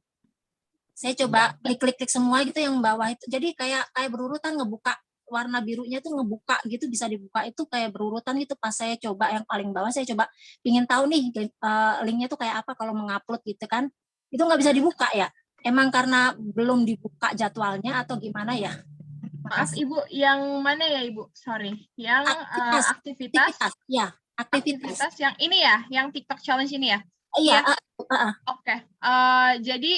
Saya coba klik semua gitu yang bawah itu, jadi kayak berurutan ngebuka, warna birunya tuh ngebuka gitu, bisa dibuka itu kayak berurutan gitu. Pas saya coba yang paling bawah, saya coba pingin tahu nih linknya tuh kayak apa kalau mengupload gitu kan, itu nggak bisa dibuka ya? Emang karena belum dibuka jadwalnya atau gimana ya? Maaf Makasih. Ibu, yang mana ya Ibu? Sorry, yang aktivitas ya, aktivitas. yang ini ya, yang TikTok challenge ini ya? Iya, Oke. Jadi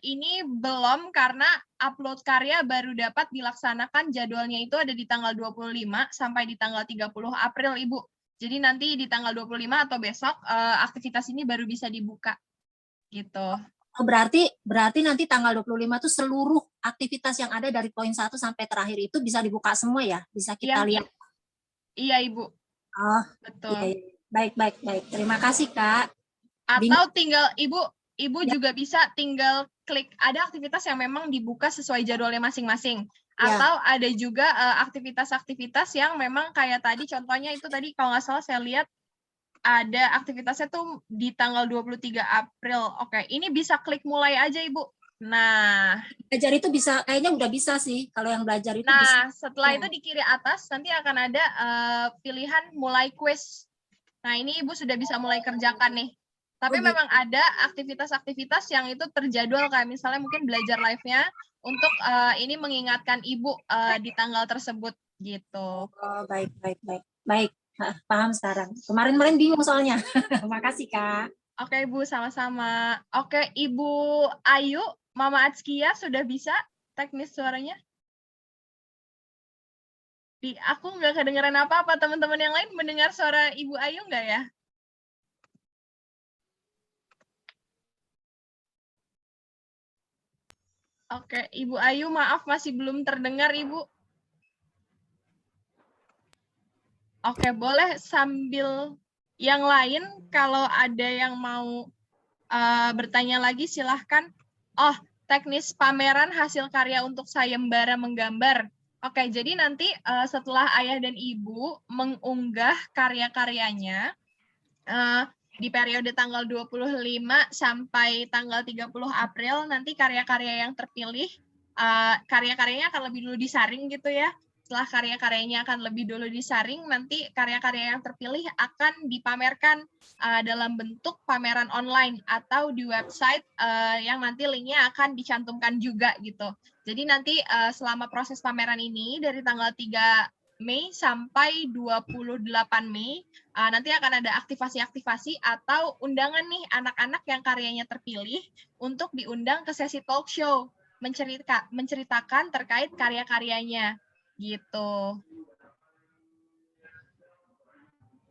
ini belum karena upload karya baru dapat dilaksanakan, jadwalnya itu ada di tanggal 25 sampai di tanggal 30 April Ibu. Jadi nanti di tanggal 25 atau besok aktivitas ini baru bisa dibuka. Gitu. Oh, berarti nanti tanggal 25 itu seluruh aktivitas yang ada dari poin 1 sampai terakhir itu bisa dibuka semua ya? Bisa kita lihat. Iya, Ibu. Oh, betul. Iya. Baik. Terima kasih, Kak. Atau tinggal Ibu juga bisa tinggal klik, ada aktivitas yang memang dibuka sesuai jadwalnya masing-masing. Atau ada juga aktivitas-aktivitas yang memang kayak tadi, contohnya itu tadi kalau nggak salah saya lihat ada aktivitasnya tuh di tanggal 23 April. Oke, ini bisa klik mulai aja Ibu. Nah, belajar itu bisa, kayaknya udah bisa sih kalau yang belajar itu bisa. Nah, setelah itu di kiri atas nanti akan ada pilihan mulai quiz. Nah, ini Ibu sudah bisa mulai kerjakan nih. Tapi memang ada aktivitas-aktivitas yang itu terjadwal, kayak misalnya mungkin belajar live-nya untuk ini mengingatkan Ibu di tanggal tersebut gitu. Oh, baik. Paham sekarang. Kemarin bingung soalnya. Makasih, Kak. Oke, Ibu, sama-sama. Oke, Ibu Ayu, Mama Atskia sudah bisa teknis suaranya? Aku nggak kedengeran apa-apa. Teman-teman yang lain mendengar suara Ibu Ayu nggak ya? Oke, Ibu Ayu, maaf masih belum terdengar, Ibu. Oke, boleh sambil yang lain, kalau ada yang mau bertanya lagi, silahkan. Oh, teknis pameran hasil karya untuk sayembara menggambar. Oke, jadi nanti setelah ayah dan ibu mengunggah karya-karyanya, di periode tanggal 25 sampai tanggal 30 April, nanti karya-karya yang terpilih, karya-karyanya akan lebih dulu disaring gitu ya. Setelah karya-karyanya akan lebih dulu disaring, nanti karya-karya yang terpilih akan dipamerkan dalam bentuk pameran online atau di website yang nanti linknya akan dicantumkan juga gitu. Jadi nanti selama proses pameran ini dari tanggal 3 Mei sampai 28 Mei, nanti akan ada aktivasi-aktivasi atau undangan nih anak-anak yang karyanya terpilih untuk diundang ke sesi talk show, menceritakan terkait karya-karyanya. Gitu.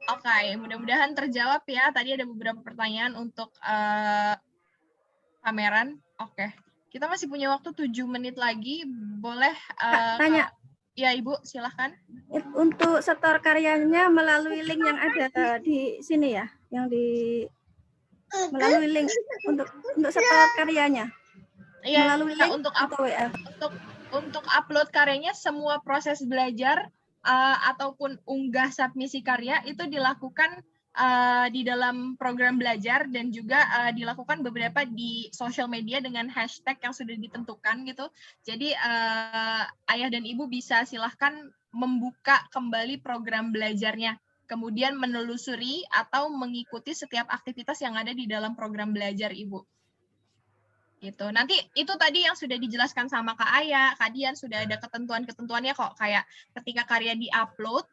Oke, mudah-mudahan terjawab ya. Tadi ada beberapa pertanyaan untuk pameran. Oke, kita masih punya waktu 7 menit lagi. Boleh tanya. Ya, Ibu, silahkan. Untuk setor karyanya melalui link yang ada di sini ya, yang melalui link untuk setor karyanya. Iya, melalui link untuk upload karyanya, semua proses belajar ataupun unggah submisi karya itu dilakukan di dalam program belajar dan juga dilakukan beberapa di sosial media dengan hashtag yang sudah ditentukan gitu. Jadi ayah dan ibu bisa silahkan membuka kembali program belajarnya, kemudian menelusuri atau mengikuti setiap aktivitas yang ada di dalam program belajar ibu. Gitu. Nanti itu tadi yang sudah dijelaskan sama Kak Aya, Kak Dian, sudah ada ketentuan-ketentuannya kok, kayak ketika karya di-upload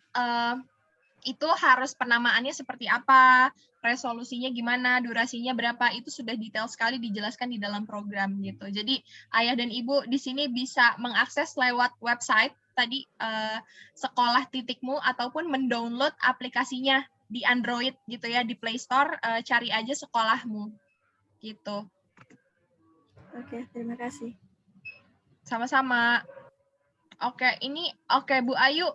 itu harus penamaannya seperti apa, resolusinya gimana, durasinya berapa, itu sudah detail sekali dijelaskan di dalam program gitu. Jadi ayah dan ibu di sini bisa mengakses lewat website tadi sekolah.mu ataupun mendownload aplikasinya di Android gitu ya, di Play Store, cari aja sekolahmu gitu. Oke, terima kasih. Sama-sama. Oke, Bu Ayu,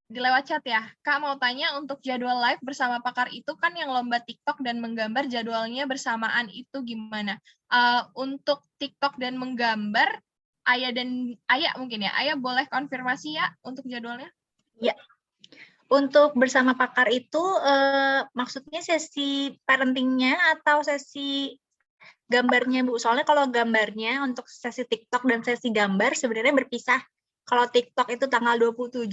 di lewat chat ya. Kak mau tanya, untuk jadwal live bersama pakar itu kan yang lomba TikTok dan menggambar jadwalnya bersamaan itu gimana? Untuk TikTok dan menggambar, Ayah mungkin ya, Ayah boleh konfirmasi ya untuk jadwalnya? Iya. Untuk bersama pakar itu maksudnya sesi parentingnya atau sesi gambarnya, Bu? Soalnya kalau gambarnya untuk sesi TikTok dan sesi gambar sebenarnya berpisah. Kalau TikTok itu tanggal 27,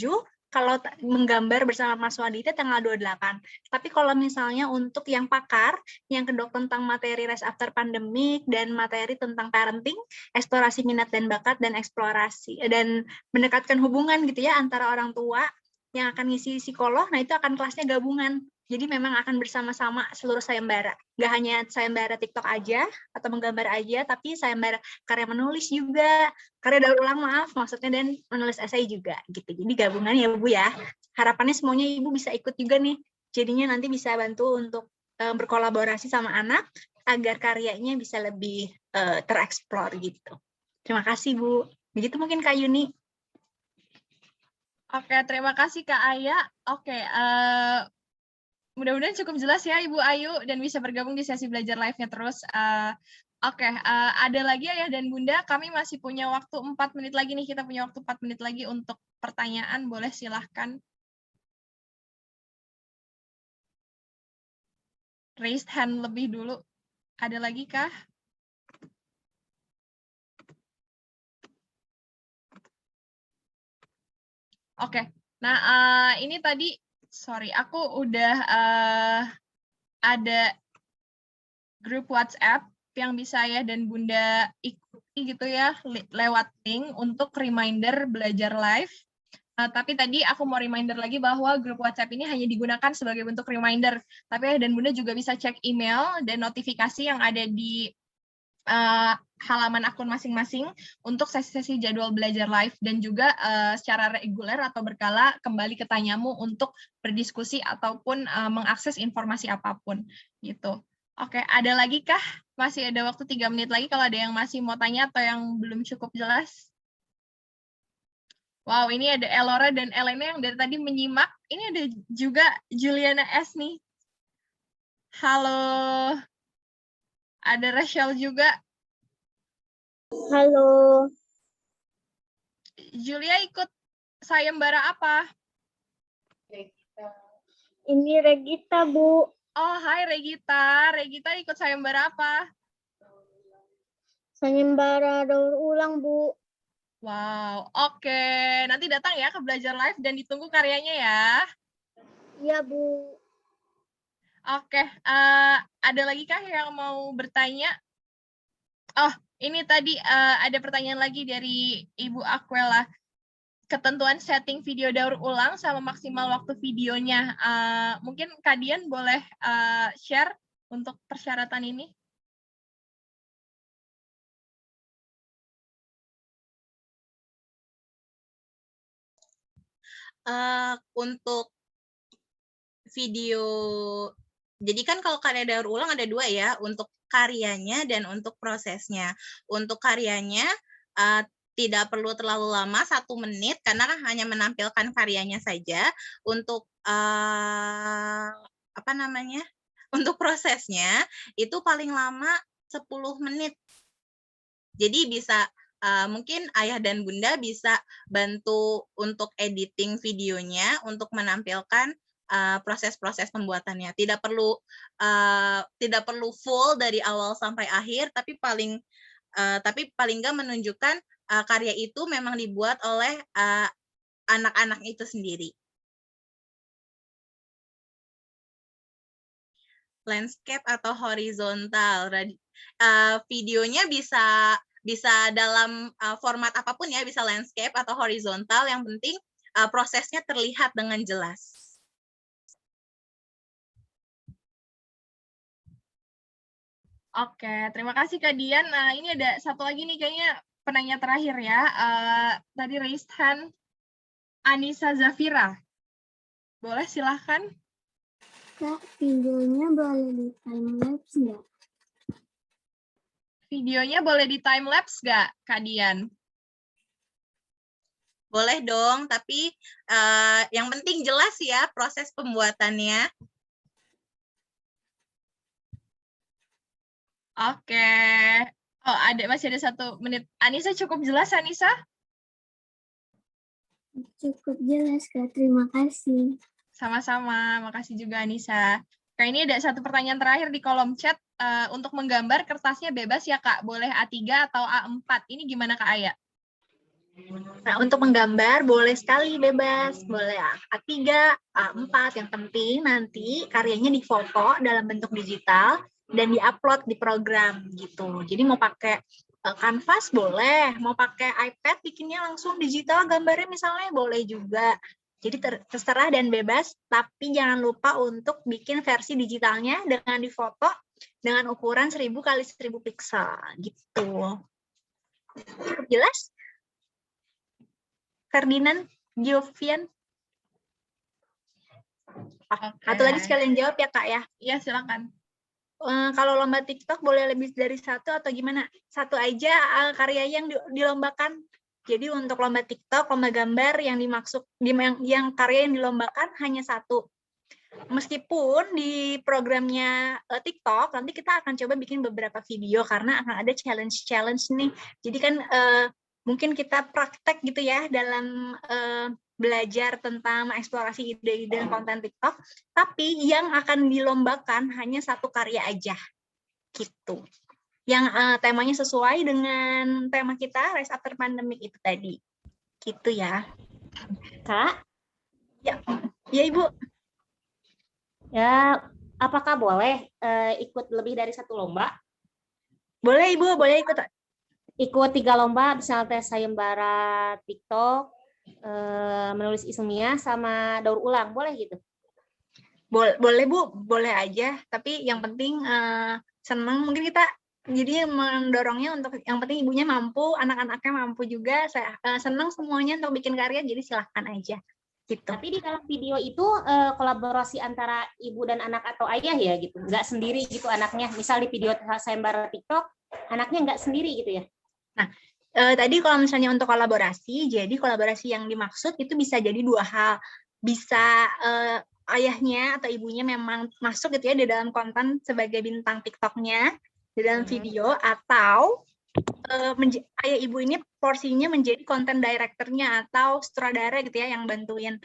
kalau menggambar bersama Mas Wadi itu tanggal 28. Tapi kalau misalnya untuk yang pakar, yang kedok tentang materi res after pandemic dan materi tentang parenting, eksplorasi minat dan bakat dan eksplorasi dan mendekatkan hubungan gitu ya antara orang tua yang akan ngisi psikolog, nah itu akan kelasnya gabungan. Jadi memang akan bersama-sama seluruh sayembara. Nggak hanya sayembara TikTok aja atau menggambar aja, tapi sayembara karya menulis juga, karya daur ulang maksudnya, dan menulis esai juga gitu. Jadi gabungan ya Bu ya. Harapannya semuanya Ibu bisa ikut juga nih. Jadinya nanti bisa bantu untuk berkolaborasi sama anak agar karyanya bisa lebih tereksplor gitu. Terima kasih Bu. Begitu mungkin Kak Yuni. Oke, terima kasih Kak Aya. Oke, mudah-mudahan cukup jelas ya Ibu Ayu dan bisa bergabung di sesi belajar live-nya terus. Oke, ada lagi Ayah dan Bunda, kami masih punya waktu 4 menit lagi nih, kita punya waktu 4 menit lagi untuk pertanyaan, boleh silahkan. Raised hand lebih dulu. Ada lagi kah? Oke, nah ini tadi, sorry, aku udah ada grup WhatsApp yang bisa Ayah dan Bunda ikuti gitu ya, lewat link untuk reminder belajar live. Tapi tadi aku mau reminder lagi bahwa grup WhatsApp ini hanya digunakan sebagai bentuk reminder. Tapi Ayah dan Bunda juga bisa cek email dan notifikasi yang ada di halaman akun masing-masing untuk sesi-sesi jadwal belajar live dan juga secara reguler atau berkala kembali ke Tanyamu untuk berdiskusi ataupun mengakses informasi apapun gitu. Oke, ada lagi kah? Masih ada waktu 3 menit lagi kalau ada yang masih mau tanya atau yang belum cukup jelas. Wow, ini ada Elora dan Elena yang dari tadi menyimak. Ini ada juga Juliana S nih. Halo. Ada Rachel juga. Halo. Julia ikut sayembara apa? Ini Regita, Bu. Oh, hai Regita. Regita ikut sayembara apa? Sayembara daur ulang, Bu. Wow, oke. Nanti datang ya ke Belajar Live dan ditunggu karyanya ya. Iya, Bu. Oke, ada lagi kah yang mau bertanya? Oh, ini tadi ada pertanyaan lagi dari Ibu Aquela. Ketentuan setting video daur ulang sama maksimal waktu videonya. Mungkin Kak Dian boleh share untuk persyaratan ini? Untuk video, jadi kan kalau karya daur ulang ada 2 ya, untuk karyanya dan untuk prosesnya. Untuk karyanya tidak perlu terlalu lama, 1 menit, karena hanya menampilkan karyanya saja. Untuk untuk prosesnya itu paling lama 10 menit. Jadi bisa mungkin Ayah dan Bunda bisa bantu untuk editing videonya untuk menampilkan proses-proses pembuatannya. Tidak perlu full dari awal sampai akhir, tapi paling nggak menunjukkan karya itu memang dibuat oleh anak-anak itu sendiri. Landscape atau horizontal, videonya bisa dalam format apapun ya, bisa landscape atau horizontal, yang penting prosesnya terlihat dengan jelas. Oke, terima kasih Kak Dian. Nah, ini ada satu lagi nih kayaknya penanya terakhir ya. Tadi raised hand Anissa Zafira. Boleh silahkan. Kak, videonya boleh di time-lapse nggak? Videonya boleh di time-lapse nggak, Kak Dian? Boleh dong, tapi yang penting jelas ya proses pembuatannya. Oke. Oh, masih ada 1 menit. Anissa cukup jelas, Anissa? Cukup jelas, Kak. Terima kasih. Sama-sama, makasih juga Anissa. Kak, ini ada satu pertanyaan terakhir di kolom chat. Untuk menggambar kertasnya bebas ya Kak, boleh A3 atau A4. Ini gimana Kak Aya? Nah, untuk menggambar boleh sekali bebas, boleh A3, A4, yang penting nanti karyanya difoto dalam bentuk digital dan diupload di program gitu. Jadi mau pakai kanvas boleh, mau pakai iPad bikinnya langsung digital gambarnya misalnya boleh juga. Jadi terserah dan bebas, tapi jangan lupa untuk bikin versi digitalnya dengan difoto dengan ukuran 1000 kali 1000 pixel gitu. Jelas? Ferdinand, Jovian. Satu lagi sekalian jawab ya Kak ya. Iya silakan. Kalau lomba TikTok boleh lebih dari satu atau gimana? Satu aja karya yang dilombakan. Jadi untuk lomba TikTok, lomba gambar yang dimaksud yang karya yang dilombakan hanya satu. Meskipun di programnya TikTok nanti kita akan coba bikin beberapa video karena akan ada challenge nih. Jadi kan mungkin kita praktek gitu ya dalam belajar tentang eksplorasi ide-ide konten TikTok, tapi yang akan dilombakan hanya satu karya aja, gitu. Yang temanya sesuai dengan tema kita, Rise After Pandemic itu tadi, gitu ya. Kak? Ya, Ibu. Ya, apakah boleh ikut lebih dari satu lomba? Boleh Ibu, boleh ikut. Ikut 3 lomba, misalnya sayembara TikTok, menulis ilmiah sama daur ulang, boleh gitu? Boleh Bu, boleh aja. Tapi yang penting senang. Mungkin kita jadi mendorongnya untuk yang penting ibunya mampu, anak-anaknya mampu juga. Saya senang semuanya untuk bikin karya, jadi silahkan aja. Gitu. Tapi di dalam video itu kolaborasi antara ibu dan anak atau ayah ya gitu, nggak sendiri gitu anaknya. Misal di video sayembara TikTok, anaknya nggak sendiri gitu ya. Nah, tadi kalau misalnya untuk kolaborasi, jadi kolaborasi yang dimaksud itu bisa jadi dua hal. Bisa ayahnya atau ibunya memang masuk gitu ya di dalam konten sebagai bintang TikToknya, di dalam video, atau ayah ibu ini porsinya menjadi konten directornya atau sutradara gitu ya yang bantuin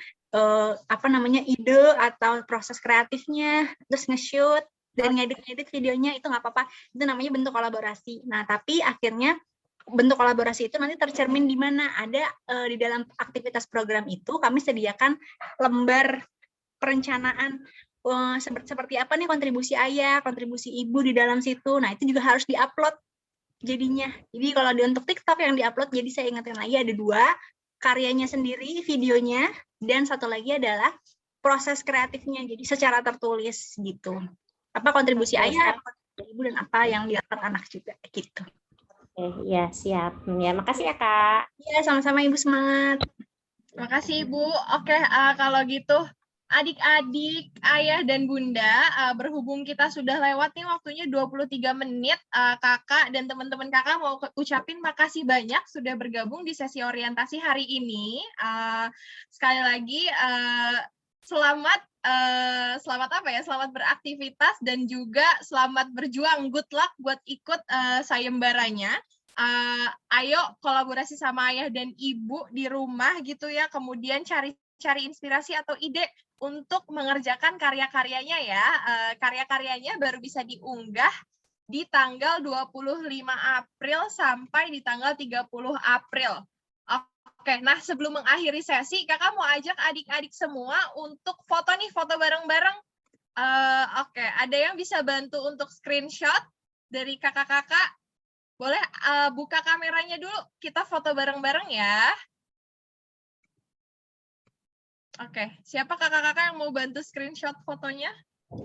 ide atau proses kreatifnya, terus nge-shoot dan ngedit videonya, itu nggak apa-apa, itu namanya bentuk kolaborasi. Nah tapi akhirnya bentuk kolaborasi itu nanti tercermin di mana ada di dalam aktivitas program itu kami sediakan lembar perencanaan seperti apa nih kontribusi ayah, kontribusi ibu di dalam situ. Nah itu juga harus diupload jadinya. Jadi kalau untuk TikTok yang diupload, jadi saya ingatkan lagi ada 2, karyanya sendiri, videonya, dan satu lagi adalah proses kreatifnya, jadi secara tertulis gitu. Apa kontribusi ayah, apa ibu, dan apa yang dilakukan anak juga gitu. Iya, siap. Ya, makasih ya, Kak. Iya, sama-sama Ibu, semangat. Makasih Ibu. Oke, kalau gitu adik-adik, ayah dan bunda, berhubung kita sudah lewat nih waktunya 23 menit, kakak dan teman-teman kakak mau ucapin makasih banyak sudah bergabung di sesi orientasi hari ini. Sekali lagi, selamat selamat beraktivitas dan juga selamat berjuang. Good luck buat ikut sayembaranya. Ayo kolaborasi sama ayah dan ibu di rumah gitu ya, kemudian cari inspirasi atau ide untuk mengerjakan karya-karyanya ya. Karya-karyanya baru bisa diunggah di tanggal 25 April sampai di tanggal 30 April. Oke, nah sebelum mengakhiri sesi, kakak mau ajak adik-adik semua untuk foto nih, foto bareng-bareng. Oke, ada yang bisa bantu untuk screenshot dari kakak-kakak? Boleh buka kameranya dulu, kita foto bareng-bareng ya. Oke, siapa kakak-kakak yang mau bantu screenshot fotonya?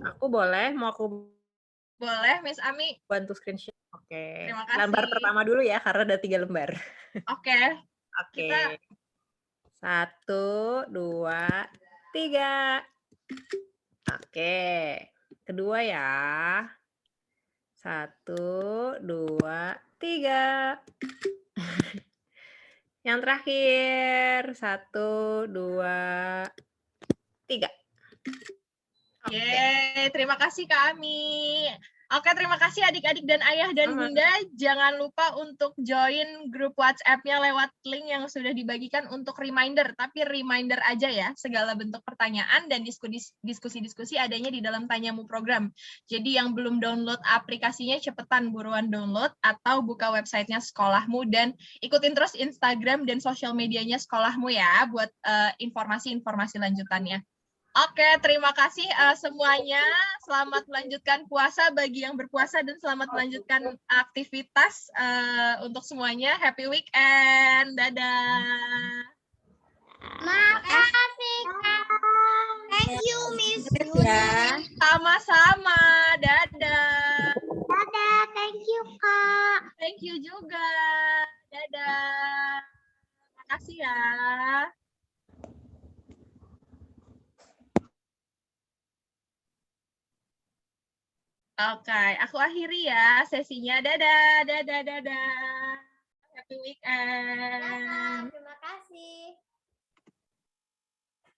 Aku boleh, mau aku boleh, Miss Ami. Bantu screenshot. Oke. Terima kasih. Lembar pertama dulu ya, karena ada 3 lembar. Oke. Oke. 1, 2, 3. Oke. Kedua ya. 1, 2, 3. Yang terakhir. 1, 2, 3. Yeay, terima kasih Kak Ami. Oke, terima kasih adik-adik dan ayah dan bunda. Jangan lupa untuk join grup WhatsApp-nya lewat link yang sudah dibagikan untuk reminder. Tapi reminder aja ya, segala bentuk pertanyaan dan diskusi-diskusi adanya di dalam Tanyamu program. Jadi yang belum download aplikasinya, cepetan buruan download atau buka websitenya sekolahmu dan ikutin terus Instagram dan sosial medianya sekolahmu ya buat informasi-informasi lanjutannya. Oke, terima kasih semuanya. Selamat melanjutkan puasa bagi yang berpuasa dan selamat melanjutkan aktivitas untuk semuanya. Happy weekend. Dadah. Makasih, Kak. Thank you, Miss Ya. Sama-sama. Dadah. Dadah, thank you, Kak. Thank you juga. Dadah. Makasih ya. Oke, aku akhiri ya sesinya. Dadah, dadah, dadah. Happy weekend. Terima kasih.